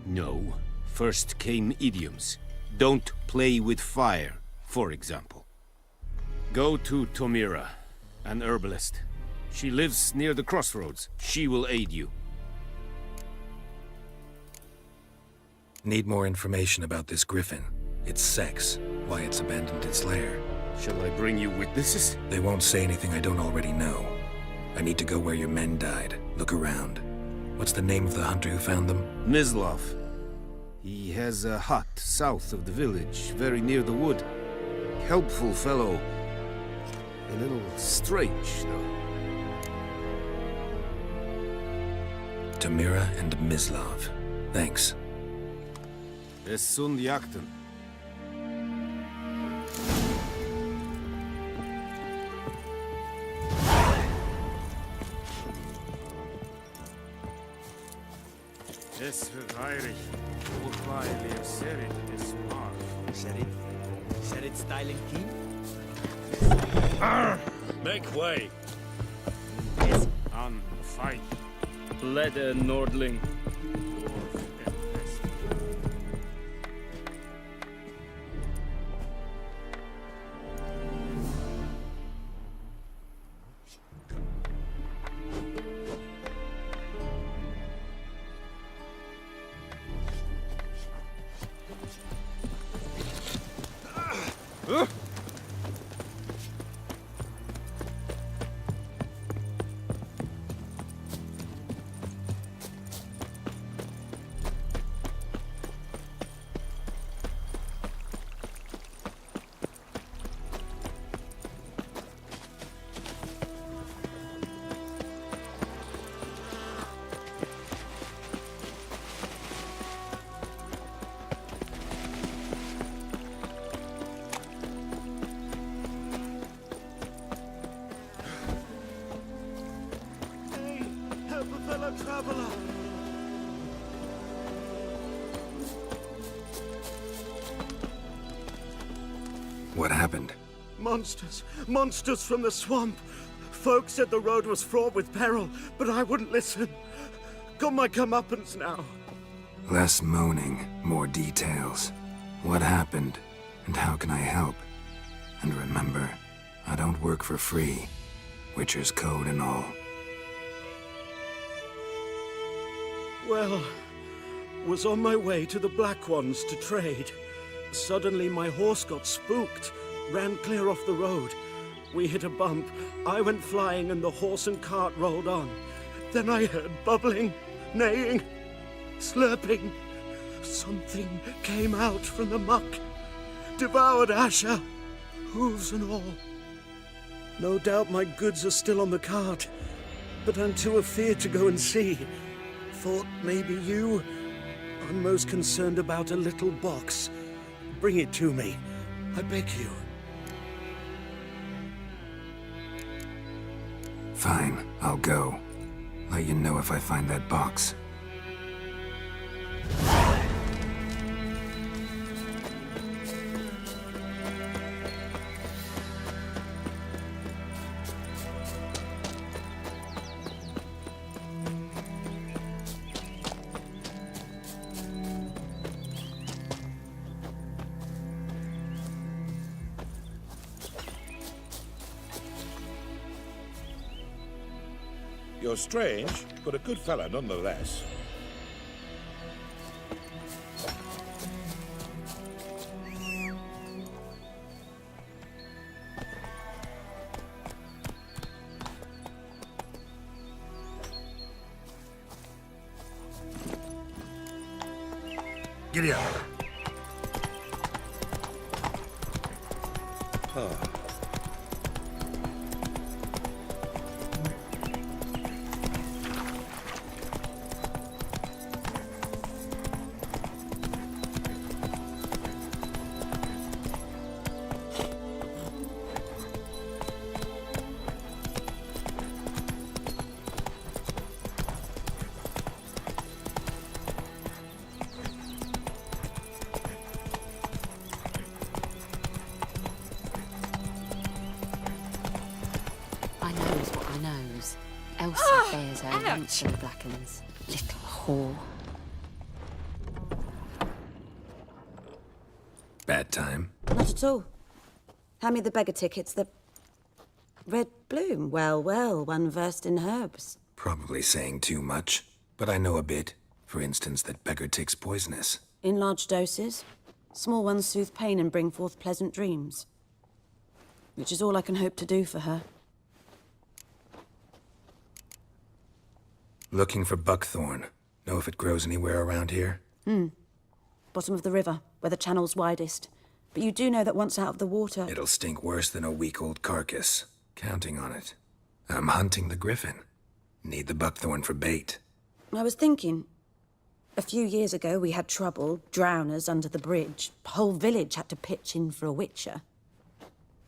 No. First came idioms. Don't play with fire, for example. Go to Tomira, an herbalist. She lives near the crossroads. She will aid you. Need more information about this griffin. Its sex, why it's abandoned its lair. Shall I bring you witnesses? They won't say anything I don't already know. I need to go where your men died. Look around. What's the name of the hunter who found them? Mislav. He has a hut south of the village, very near the wood. Helpful fellow. A little strange, though. Tamira and Mislav. Thanks. Es sunt jakten. Es verweirig. Hochweil leer serit es mar. Serit styling keen? Make way. An fight. Leder Nordling. Traveler. What happened? Monsters. Monsters from the swamp. Folk said the road was fraught with peril, but I wouldn't listen. Got my comeuppance now. Less moaning, more details. What happened, and how can I help? And remember, I don't work for free. Witcher's code and all. Well, was on my way to the Black Ones to trade. Suddenly my horse got spooked, ran clear off the road. We hit a bump, I went flying and the horse and cart rolled on. Then I heard bubbling, neighing, slurping. Something came out from the muck, devoured Asher, hooves and all. No doubt my goods are still on the cart, but I'm too afeard to go and see. Thought maybe you... I'm most concerned about a little box. Bring it to me, I beg you. Fine, I'll go. Let you know if I find that box. You're strange, but a good fella nonetheless. Giddy up. I knows what I knows. Elsa bears her ranks in the Blackens. Little whore. Bad time? Not at all. Hand me the beggar tickets, the... Red bloom. Well, well, one versed in herbs. Probably saying too much, but I know a bit. For instance, that beggar tick's poisonous. In large doses. Small ones soothe pain and bring forth pleasant dreams. Which is all I can hope to do for her. Looking for buckthorn. Know if it grows anywhere around here? Bottom of the river, where the channel's widest. But you do know that once out of the water... It'll stink worse than a week-old carcass. Counting on it. I'm hunting the griffin. Need the buckthorn for bait. I was thinking... A few years ago, we had trouble, drowners under the bridge. The whole village had to pitch in for a witcher.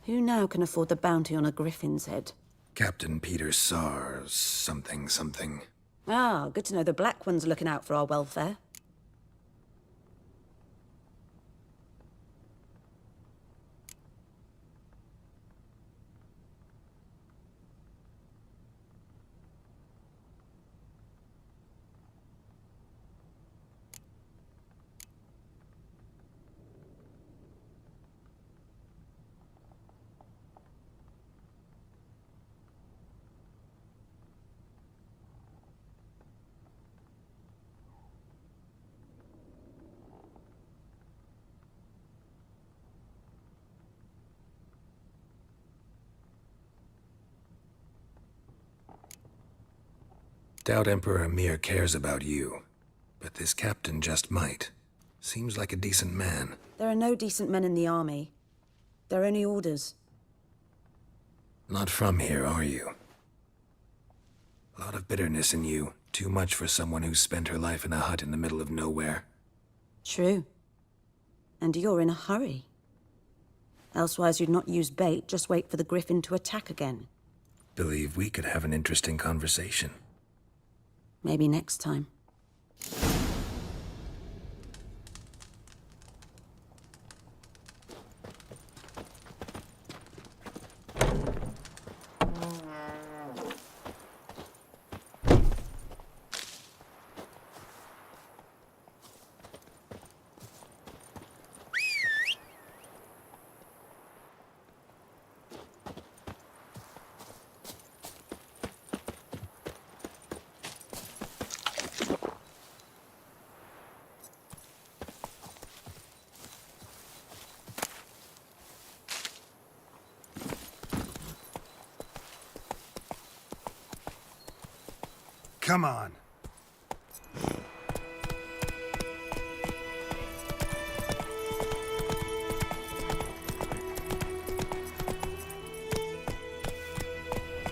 Who now can afford the bounty on a griffin's head? Captain Peter Sar... something. Ah, good to know the Black Ones are looking out for our welfare. Doubt Emperor Emir cares about you. But this captain just might. Seems like a decent man. There are no decent men in the army. They're only orders. Not from here, are you? A lot of bitterness in you. Too much for someone who's spent her life in a hut in the middle of nowhere. True. And you're in a hurry. Elsewise you'd not use bait, just wait for the griffin to attack again. Believe we could have an interesting conversation. Maybe next time. Come on.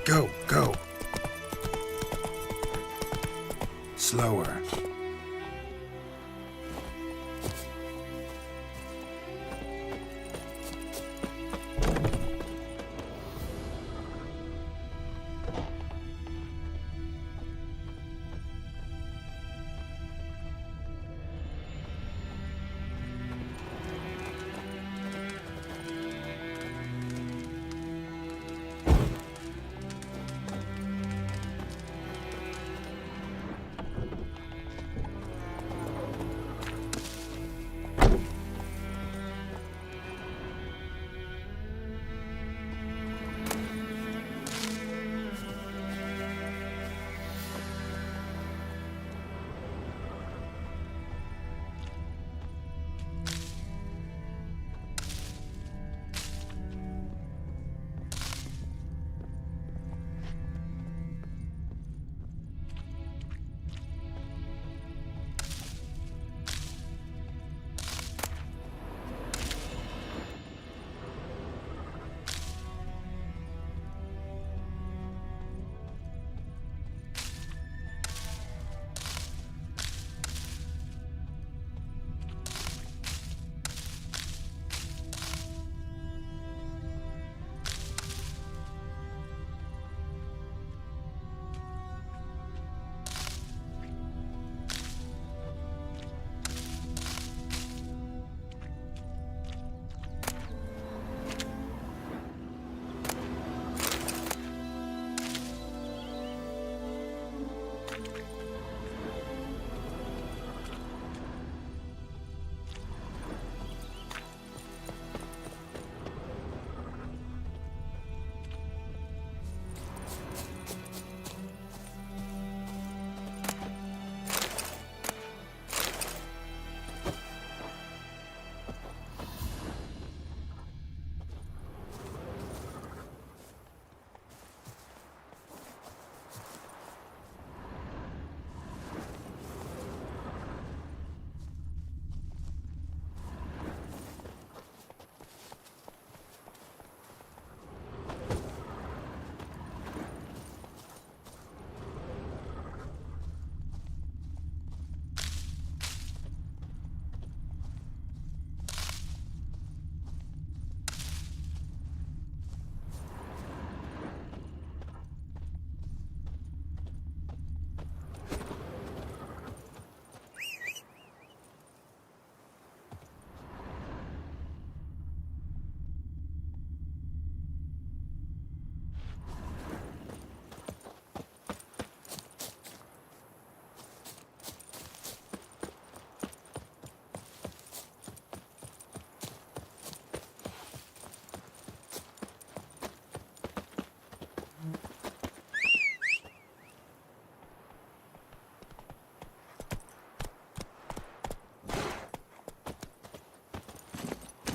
Go, go. Slower.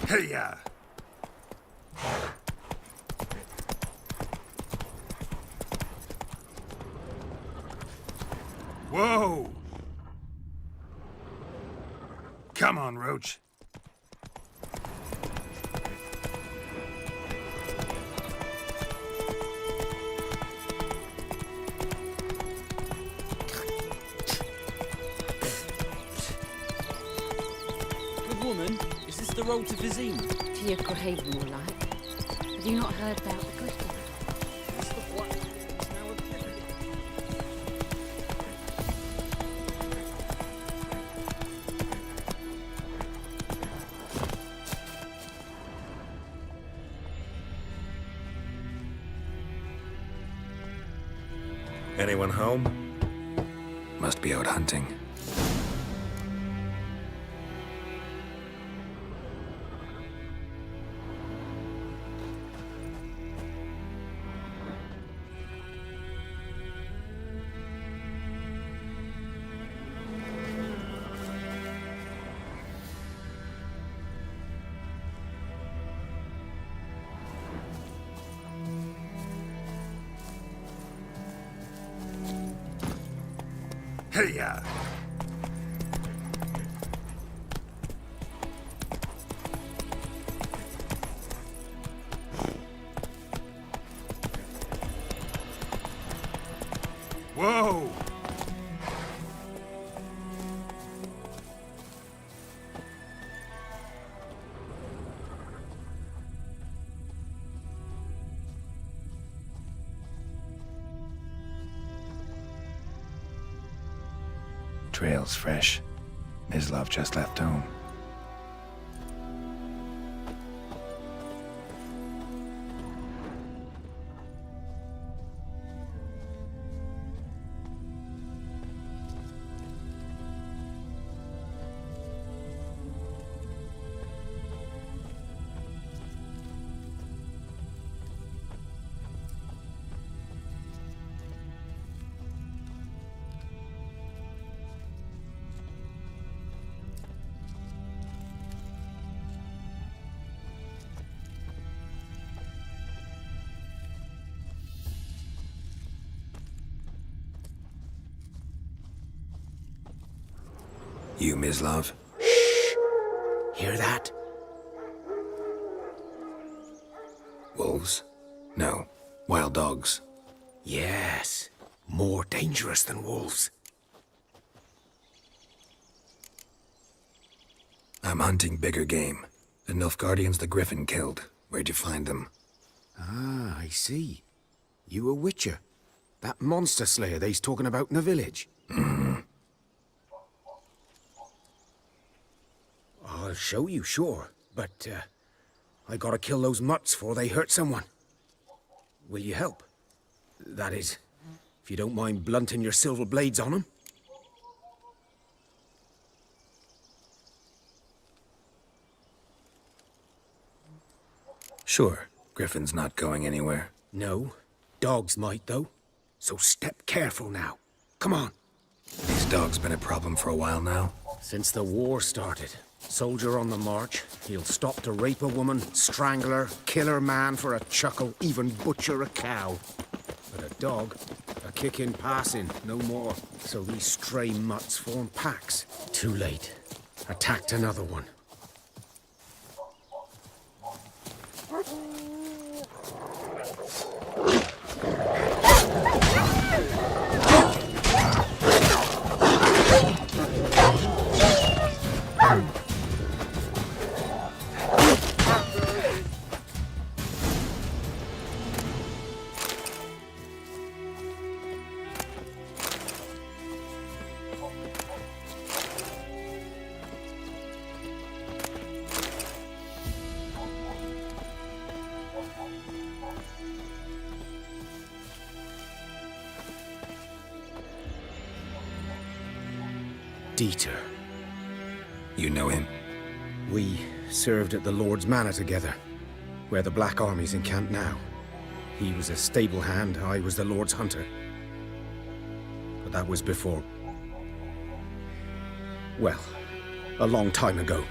Hey-ya! Whoa! Come on, Roach. Good woman, is this the road to Vizime? To your grave, more like. Have you not heard about the Griffin? Anyone home? Must be out hunting. Hey-ya! Whoa! Trail's fresh. Mislav just left home. You, Mislav? Hear that? Wolves? No. Wild dogs. Yes. More dangerous than wolves. I'm hunting bigger game. The Nilfgaardians the Griffin killed. Where'd you find them? Ah, I see. You a witcher. That monster slayer they's talking about in the village. I'll show you, sure. But, I gotta kill those mutts before they hurt someone. Will you help? That is, if you don't mind blunting your silver blades on them. Sure. Griffin's not going anywhere. No. Dogs might, though. So step careful now. Come on. These dogs been a problem for a while now? Since the war started. Soldier on the march. He'll stop to rape a woman, strangle her, kill her man for a chuckle, even butcher a cow. But a dog, a kick in passing, no more. So these stray mutts form packs. Too late. Attacked another one. Dieter. You know him? We served at the Lord's Manor together, where the Black Army's encamped now. He was a stable hand, I was the Lord's hunter. But that was before... well, a long time ago.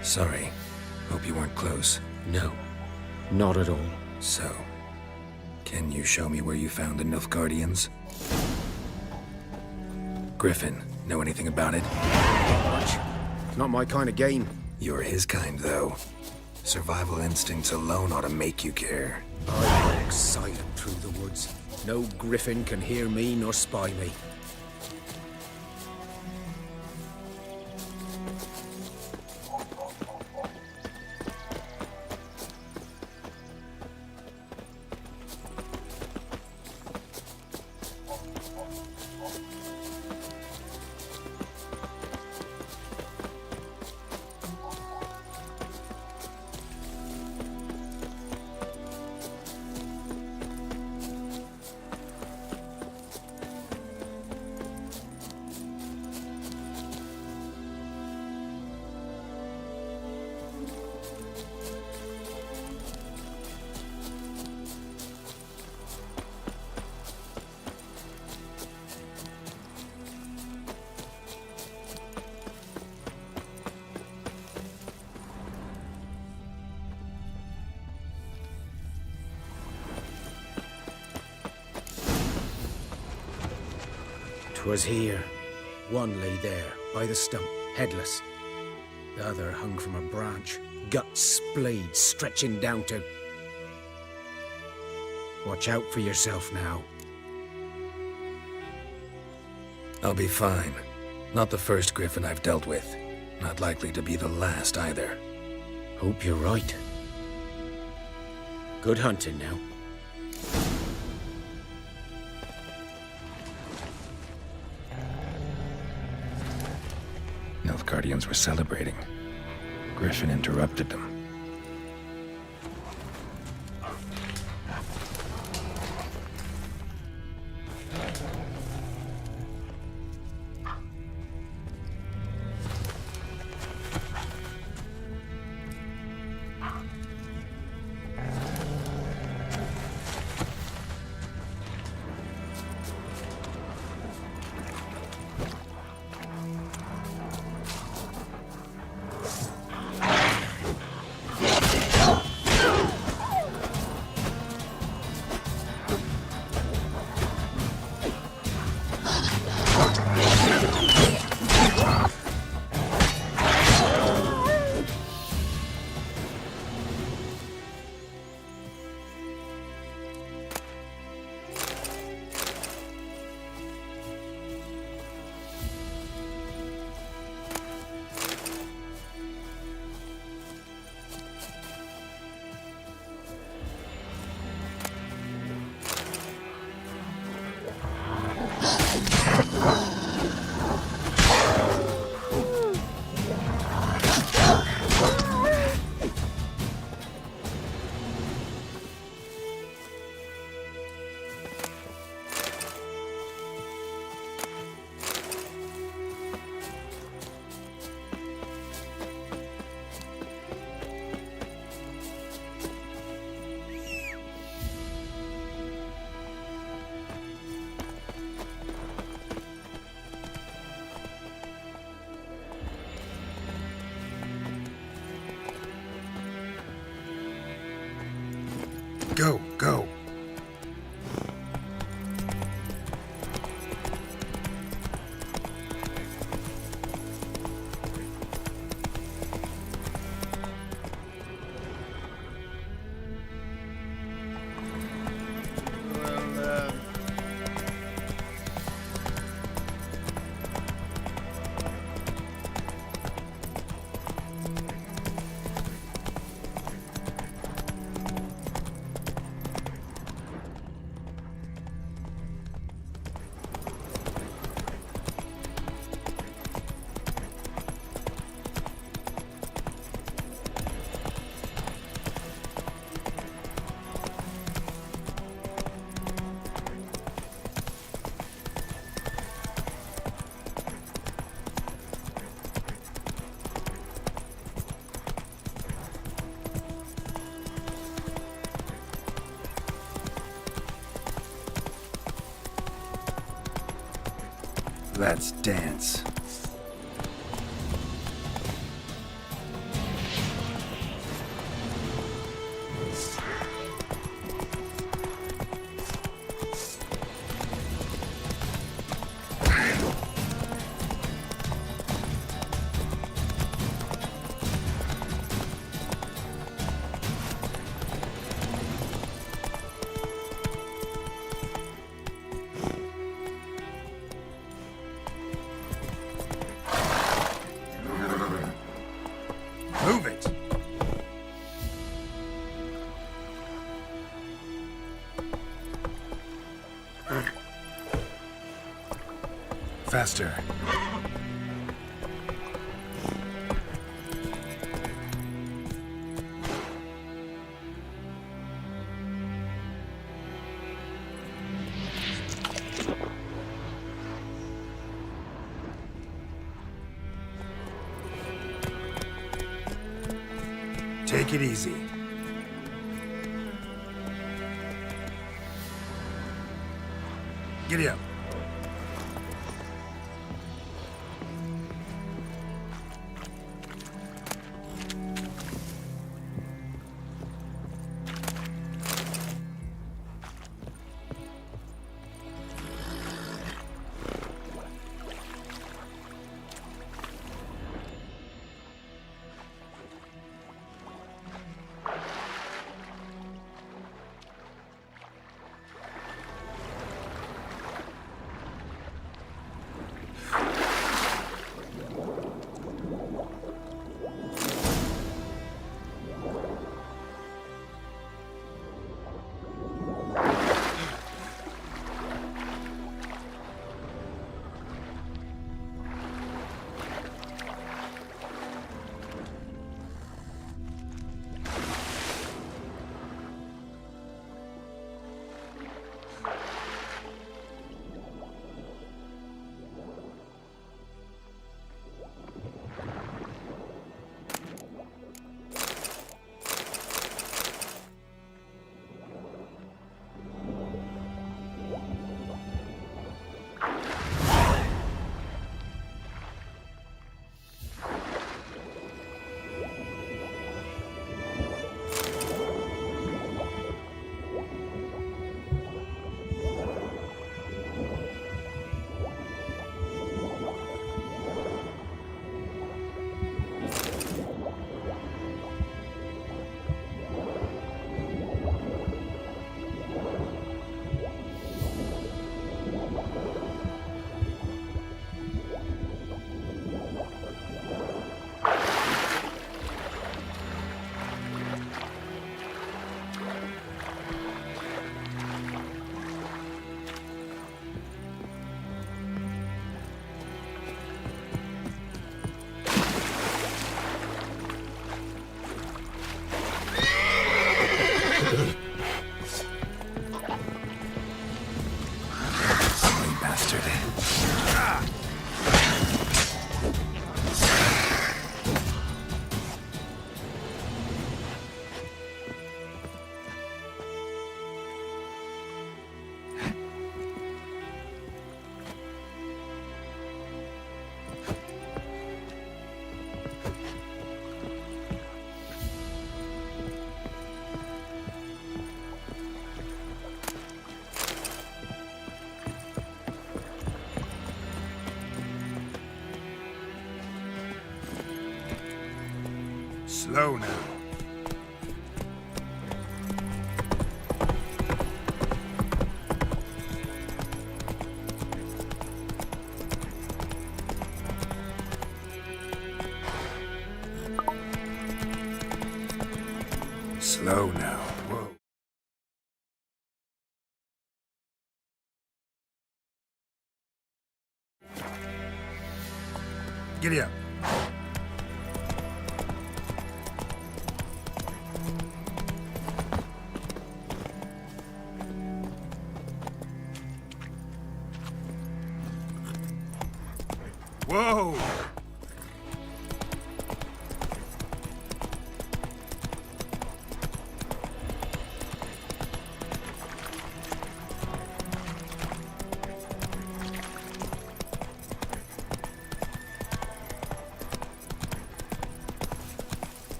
Sorry. Hope you weren't close. No, not at all. So, can you show me where you found the Nilfgaardians? Griffin, know anything about it? Not much. Not my kind of game. You're his kind, though. Survival instincts alone ought to make you care. I walk silent through the woods. No griffin can hear me nor spy me. 'Twas here. One lay there, by the stump, headless. The other hung from a branch, guts splayed, stretching down to... Watch out for yourself now. I'll be fine. Not the first griffin I've dealt with. Not likely to be the last either. Hope you're right. Good hunting now. Nilfgaardians were celebrating. Griffin interrupted them. Go, go. Let's dance. Move it! Faster. Take it easy. Giddy up. Slow now. Slow now. Whoa. Giddy up. Whoa!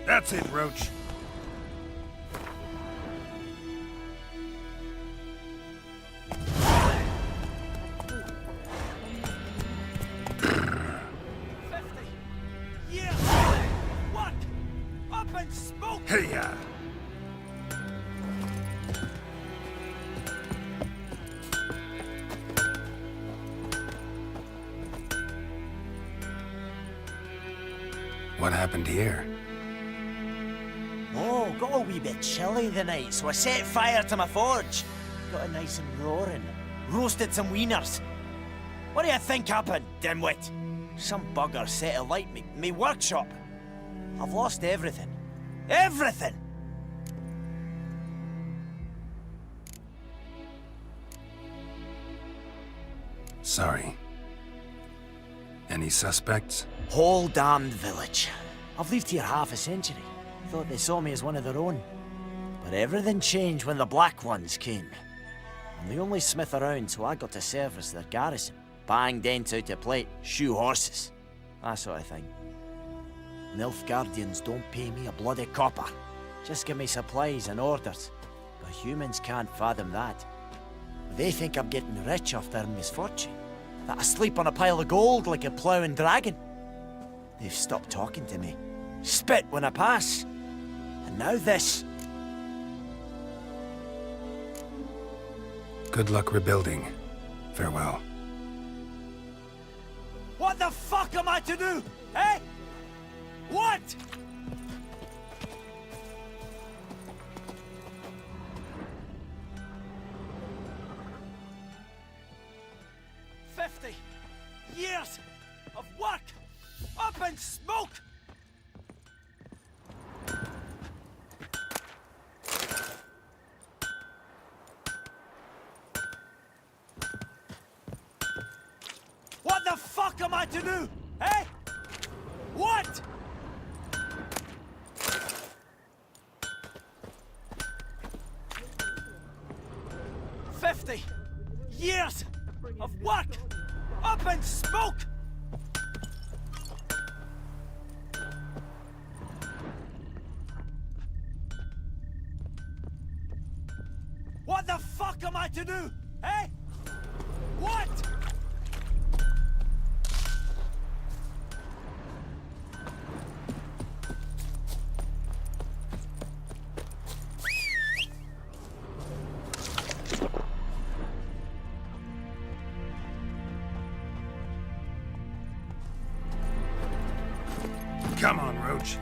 That's it, Roach. Hey-ya! What happened here? Oh, got a wee bit chilly the night, so I set fire to my forge. Got it nice and roaring. Roasted some wieners. What do you think happened, dimwit? Some bugger set alight me workshop. I've lost everything. Everything! Sorry. Any suspects? Whole damned village. I've lived here half a century. Thought they saw me as one of their own. But everything changed when the Black Ones came. I'm the only smith around, so I got to service their garrison. Bang dents out of plate, shoe horses. That sort of thing. Nilfgaardians don't pay me a bloody copper. Just give me supplies and orders. But humans can't fathom that. They think I'm getting rich off their misfortune. That I sleep on a pile of gold like a ploughing dragon. They've stopped talking to me. Spit when I pass. And now this. Good luck rebuilding. Farewell. What the fuck am I to do? Eh? What? Years of work up in smoke. What the fuck am I to do? Eh? What? $50 years of work up in smoke! to do? Eh? What? Come on, Roach.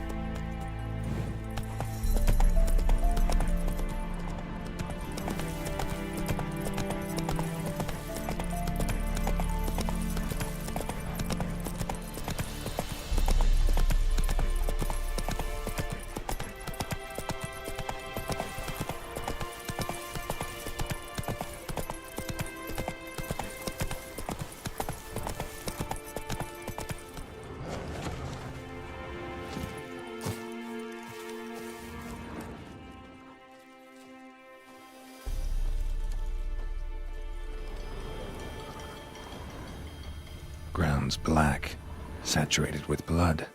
Ground's black, saturated with blood.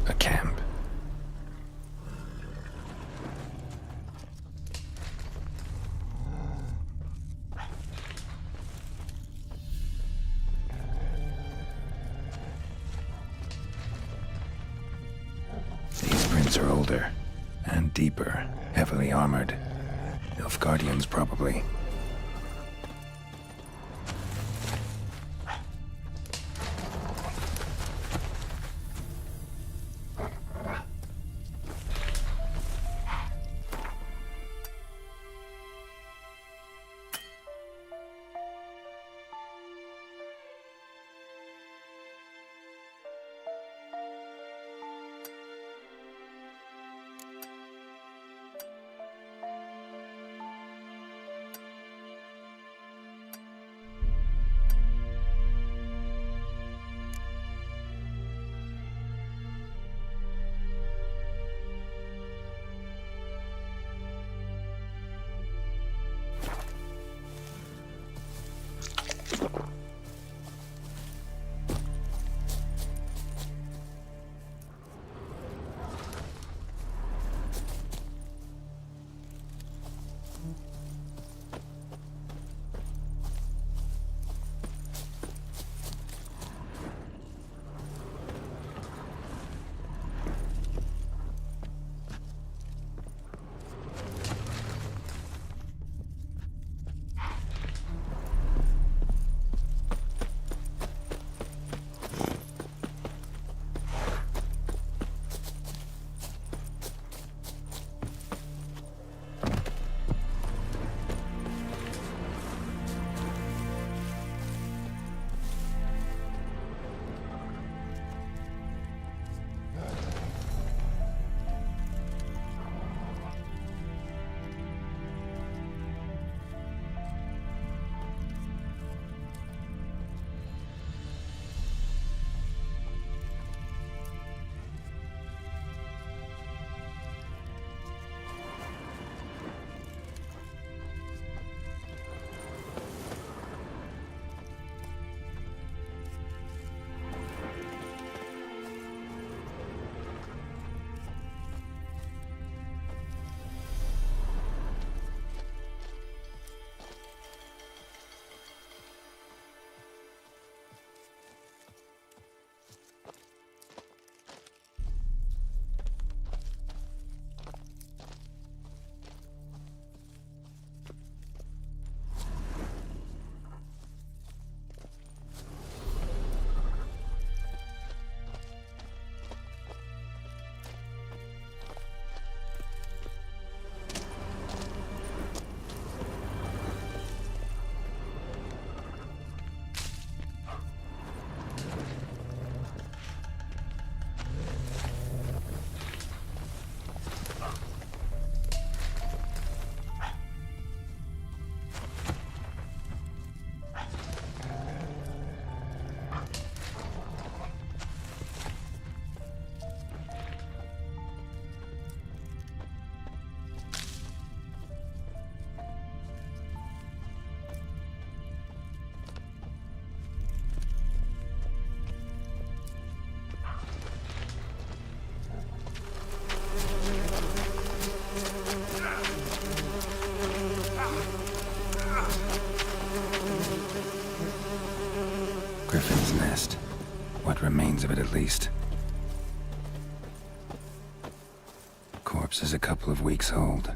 A camp. These prints are older and deeper, heavily armored. Nilfgaardians, probably. Griffin's nest. What remains of it, at least. Corpse is a couple of weeks old.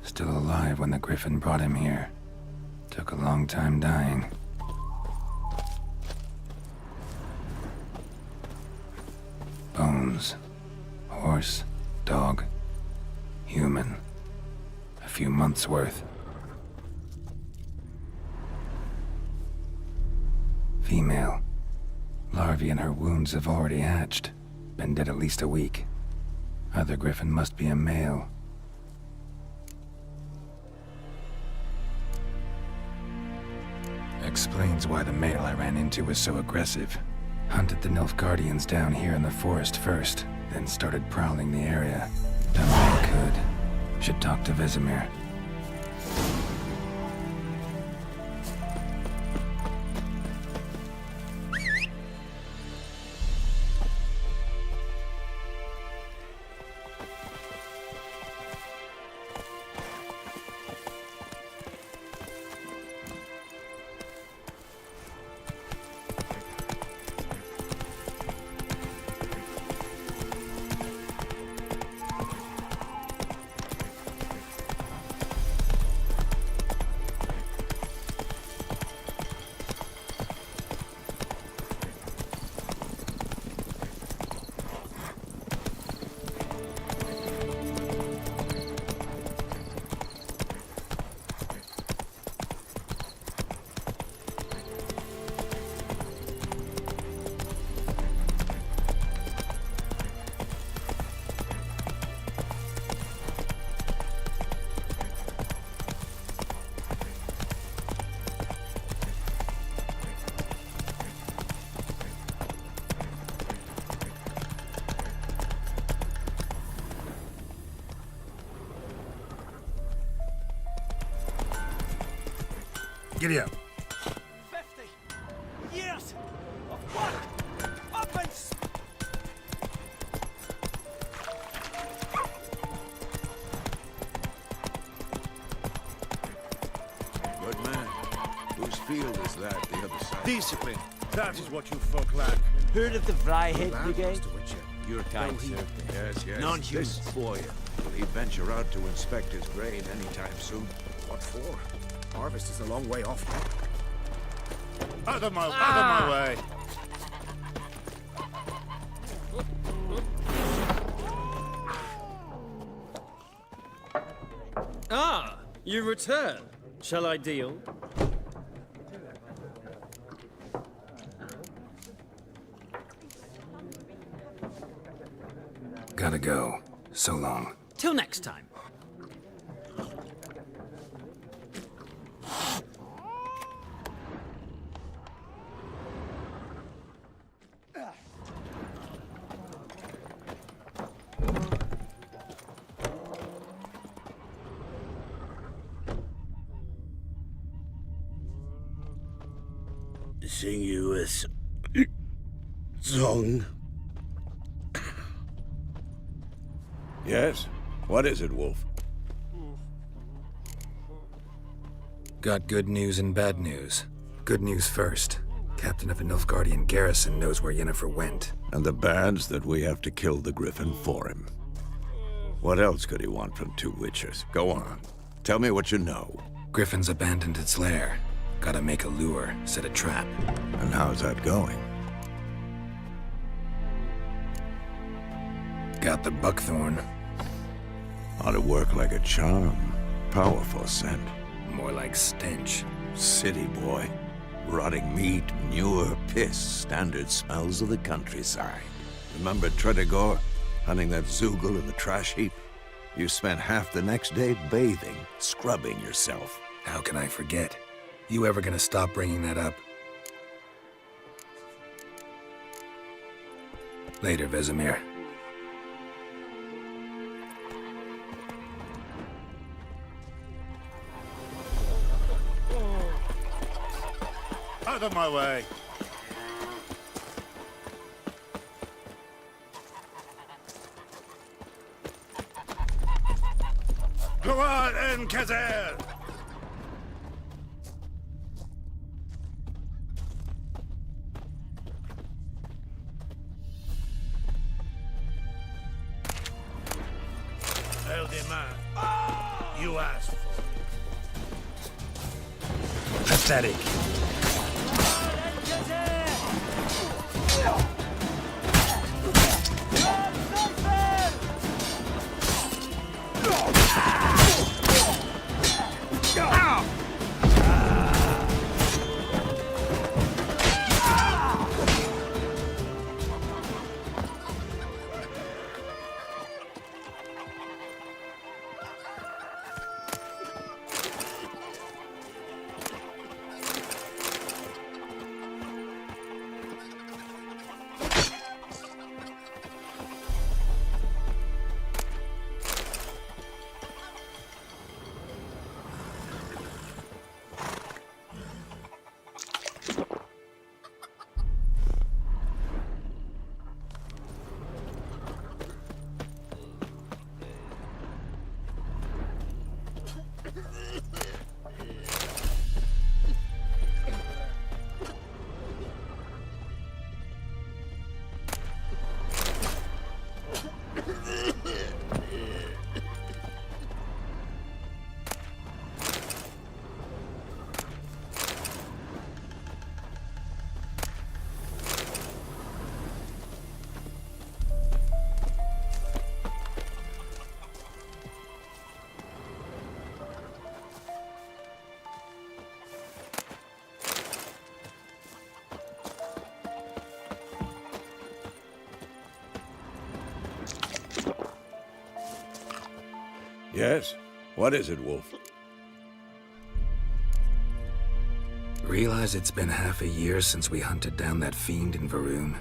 Still alive when the Griffin brought him here. Took a long time dying. Bones. Horse. Dog. Human. A few months' worth. Female. Larvae in her wounds have already hatched. Been dead at least a week. Other Griffin must be a male. Explains why the male I ran into was so aggressive. Hunted the Nilfgaardians down here in the forest first, then started prowling the area. Done what I could. Should talk to Vesemir. Giddy up. 50 years of work up and Good man. Whose field is that, the other side? Discipline. That is what you folk lack. Heard of the Vryhead Brigade? Your kind, sir. Yes, yes. Non-humans. This boy, will he venture out to inspect his grain anytime soon? What for? Harvest is a long way off now. Out of my way. Ah, you return. Shall I deal? Gotta go. So long. Till next time. Sing you a song. Yes? What is it, Wolf? Got good news and bad news. Good news first. Captain of the Nilfgaardian garrison knows where Yennefer went. And the bad's that we have to kill the Griffin for him. What else could he want from two witches? Go on. Tell me what you know. Griffin's abandoned its lair. Gotta make a lure, set a trap. And how's that going? Got the buckthorn. Ought to work like a charm. Powerful scent. More like stench. City boy. Rotting meat, manure, piss. Standard smells of the countryside. Remember Tredegor? Hunting that Zoogle in the trash heap? You spent half the next day bathing, scrubbing yourself. How can I forget? You ever gonna stop bringing that up? Later, Vesemir. Out of my way. Go on, Enkazer! pathetic. Yes? What is it, Wolf? Realize it's been half a year since we hunted down that fiend in Varun?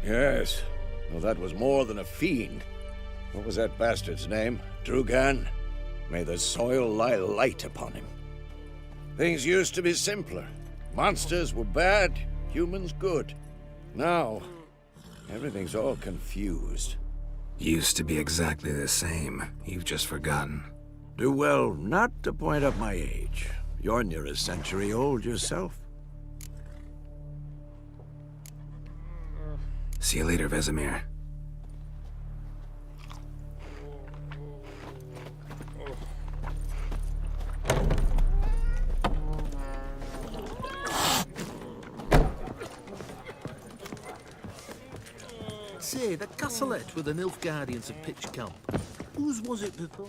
Yes. Well, that was more than a fiend. What was that bastard's name? Drugan? May the soil lie light upon him. Things used to be simpler. Monsters were bad, humans good. Now, everything's all confused. Used to be exactly the same. You've just forgotten. Do well not to point up my age. You're near a century old yourself. See you later, Vesemir. Say, that castleette with the Nilfgaardians of Pitch Camp. Whose was it before?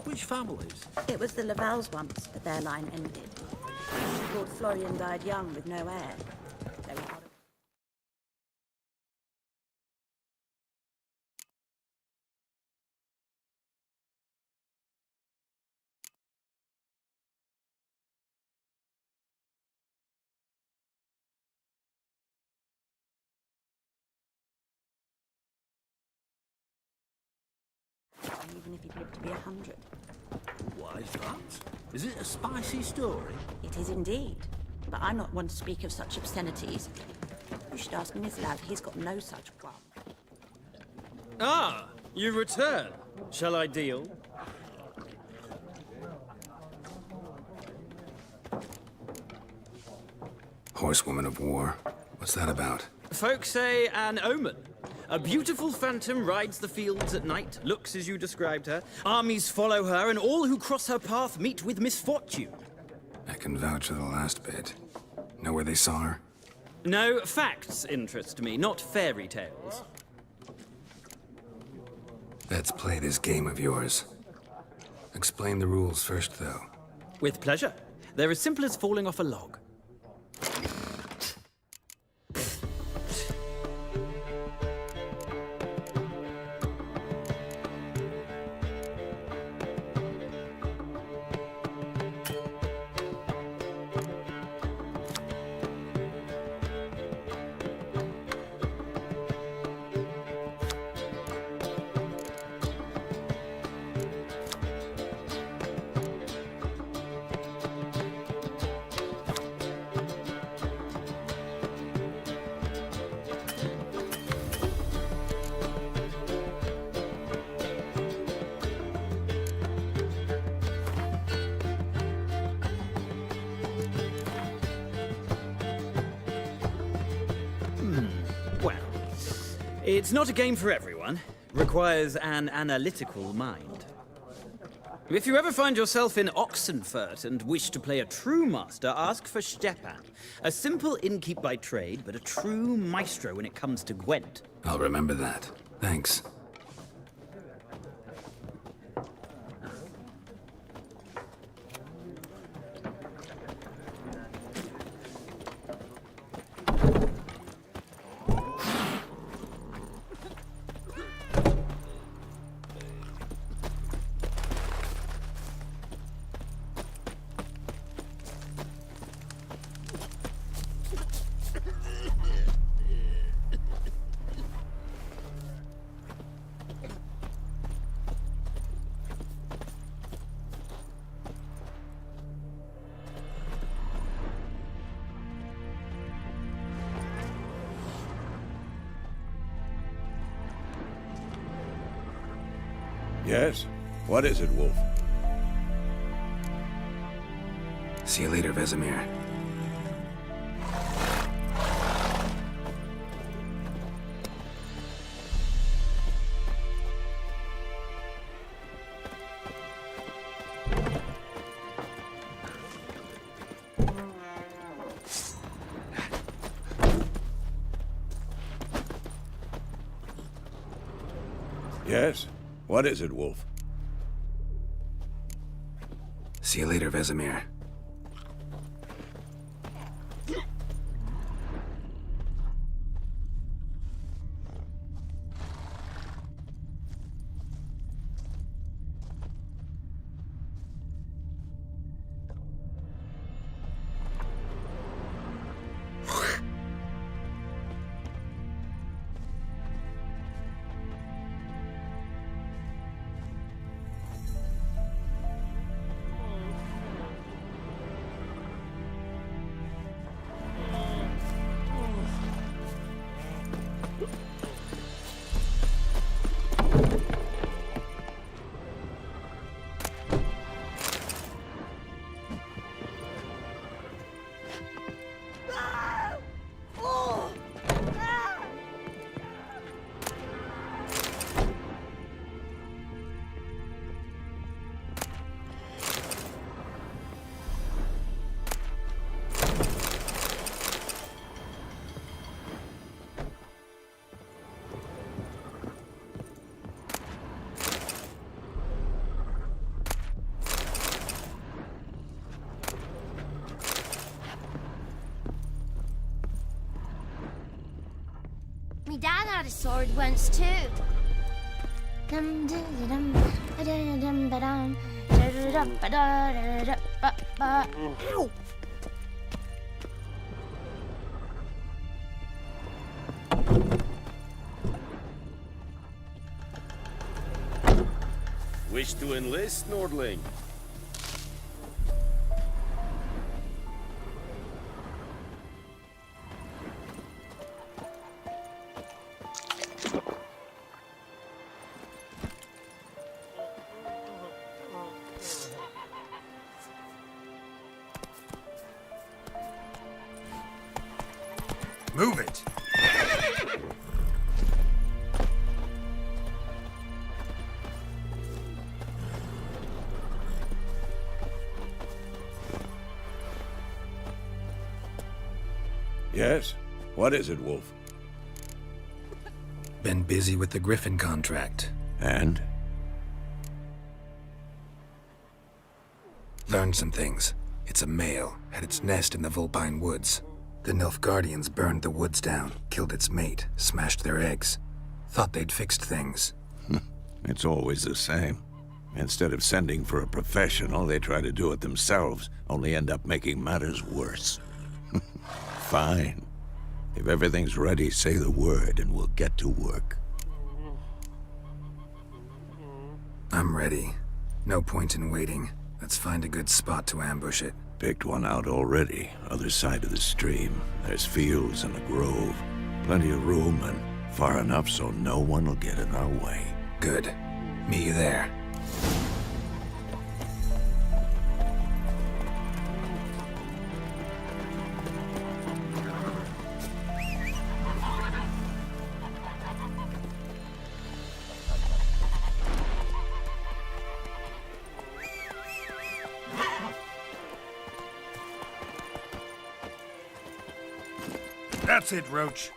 Which families? It was the Lavals once, but their line ended. Lord Florian died young with no heir. So we got even if he'd lived to be 100. Why is that? Is it a spicy story? It is indeed. But I'm not one to speak of such obscenities. You should ask Nizlav. He's got no such qualm. Ah, you return. Shall I deal? Horsewoman of War. What's that about? Folk say an omen. A beautiful phantom rides the fields at night, looks as you described her. Armies follow her, and all who cross her path meet with misfortune. I can vouch for the last bit. Know where they saw her? No, facts interest me, not fairy tales. Let's play this game of yours. Explain the rules first, though. With pleasure. They're as simple as falling off a log. Well, it's not a game for everyone. Requires an analytical mind. If you ever find yourself in Oxenfurt and wish to play a true master, ask for Stepan. A simple innkeep by trade, but a true maestro when it comes to Gwent. I'll remember that. Thanks. Yes? What is it, Wolf? See you later, Vesemir. Yes? What is it, Wolf? See you later, Vesemir. Me dad had a sword once too. Ow! Wish to enlist, Nordling? Move it! Yes? What is it, Wolf? Been busy with the Griffin contract. And? Learned some things. It's a male, had its nest in the Vulpine Woods. The Nilfgaardians burned the woods down, killed its mate, smashed their eggs. Thought they'd fixed things. It's always the same. Instead of sending for a professional, they try to do it themselves, only end up making matters worse. Fine. If everything's ready, say the word and we'll get to work. I'm ready. No point in waiting. Let's find a good spot to ambush it. Picked one out already, other side of the stream. There's fields and a grove. Plenty of room and far enough so no one will get in our way. Good. Meet you there. That's it, Roach.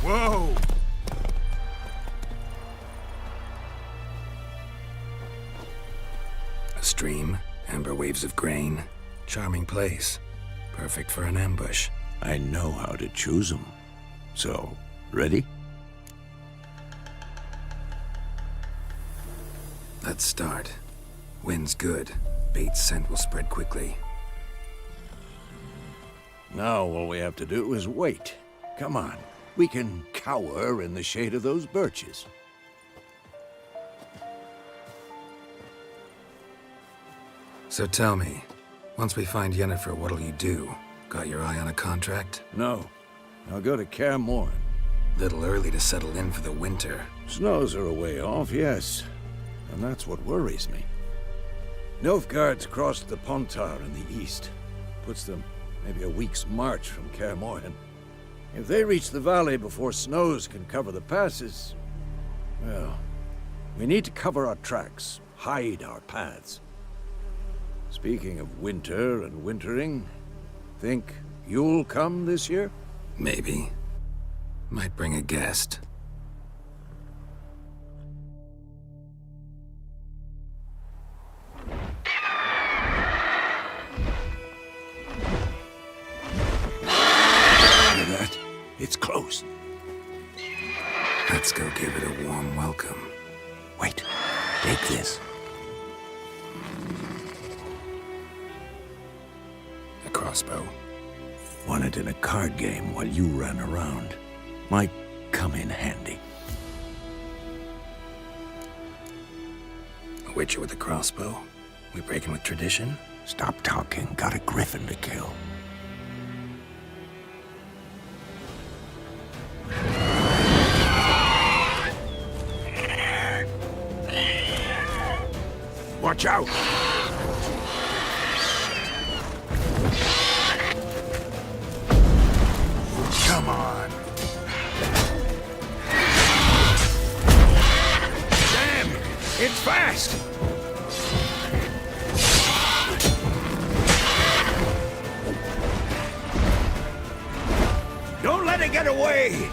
Whoa! A stream, amber waves of grain. Charming place. Perfect for an ambush. I know how to choose them. So, ready? Let's start. Wind's good. Bait's scent will spread quickly. Now all we have to do is wait. Come on. We can cower in the shade of those birches. So tell me, once we find Yennefer, what'll you do? Got your eye on a contract? No. I'll go to Kaer Morhen. Little early to settle in for the winter. Snows are a way off, yes. And that's what worries me. Nilfgaard's crossed the Pontar in the east. Puts them maybe a week's march from Kaer Morhen. If they reach the valley before snows can cover the passes, well, we need to cover our tracks, hide our paths. Speaking of winter and wintering, think you'll come this year? Maybe. Might bring a guest. It's close. Let's go give it a warm welcome. Wait, take this. A crossbow. Won it in a card game while you ran around. Might come in handy. A witcher with a crossbow? We breaking with tradition? Stop talking. Got a griffin to kill. Watch out! Come on! Damn! It's fast! Don't let it get away!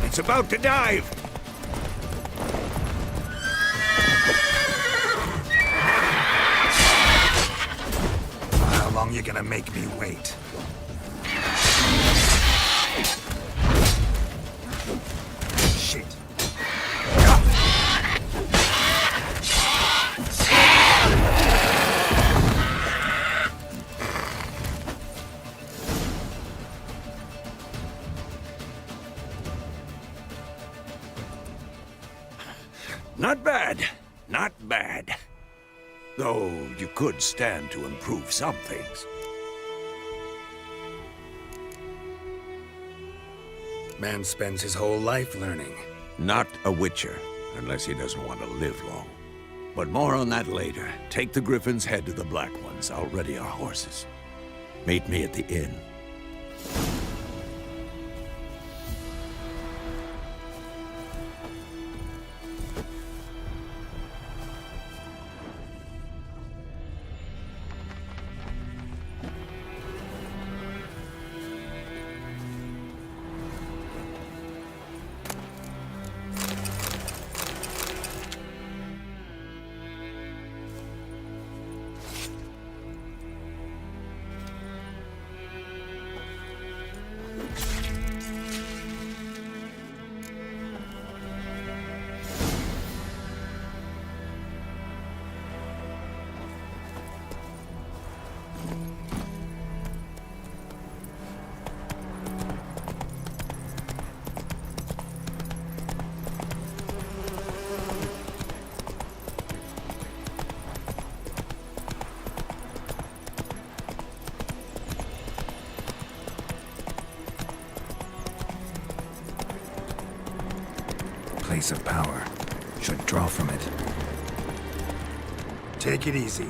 It's about to dive! How long you gonna make me wait? Shit. Not bad. Not bad. Though you could stand to improve some things. Man spends his whole life learning. Not a witcher, unless he doesn't want to live long. But more on that later. Take the Griffin's head to the Black Ones. I'll ready our horses. Meet me at the inn. Place of power. Should draw from it. Take it easy.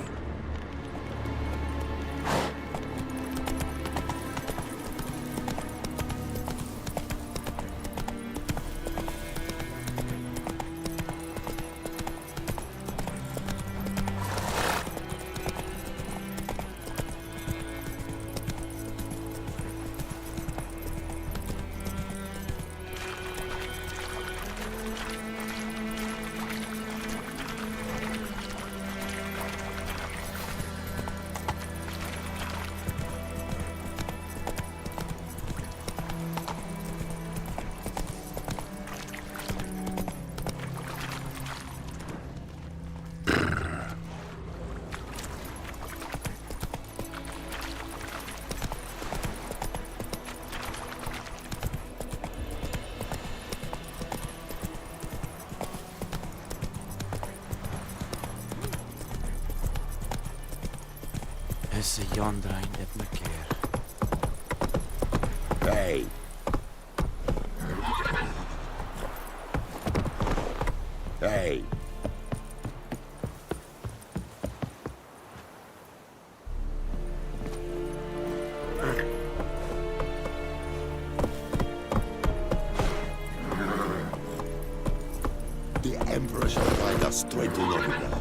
Is the yonder ain't it, McCare? Hey. Hey. The Emperor shall guide us straight to Rivia.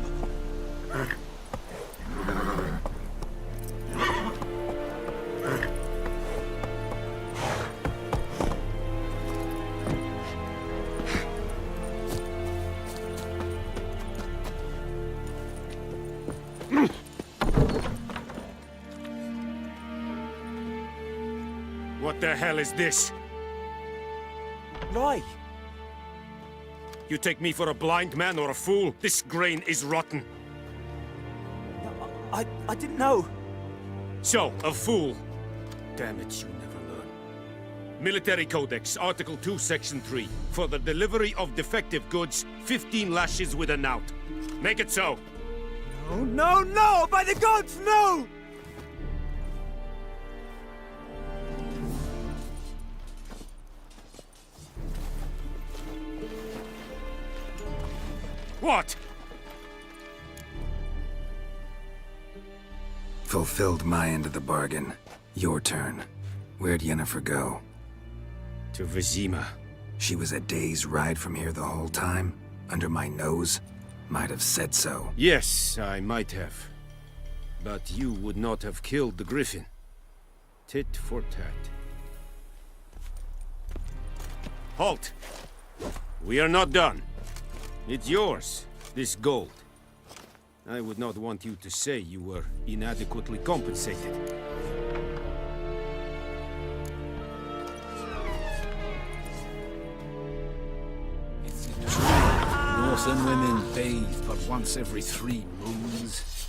What the hell is this? Roy! You take me for a blind man or a fool? This grain is rotten. I didn't know. So, a fool. Damn it, you never learn. Military Codex, Article 2, Section 3. For the delivery of defective goods, 15 lashes with a knout. Make it so. No, no, no! By the gods, no! What? Fulfilled my end of the bargain. Your turn. Where'd Yennefer go? To Vizima. She was a day's ride from here the whole time? Under my nose? Might have said so. Yes, I might have. But you would not have killed the griffin. Tit for tat. Halt! We are not done. It's yours, this gold. I would not want you to say you were inadequately compensated. Northern women bathe but once every 3 moons.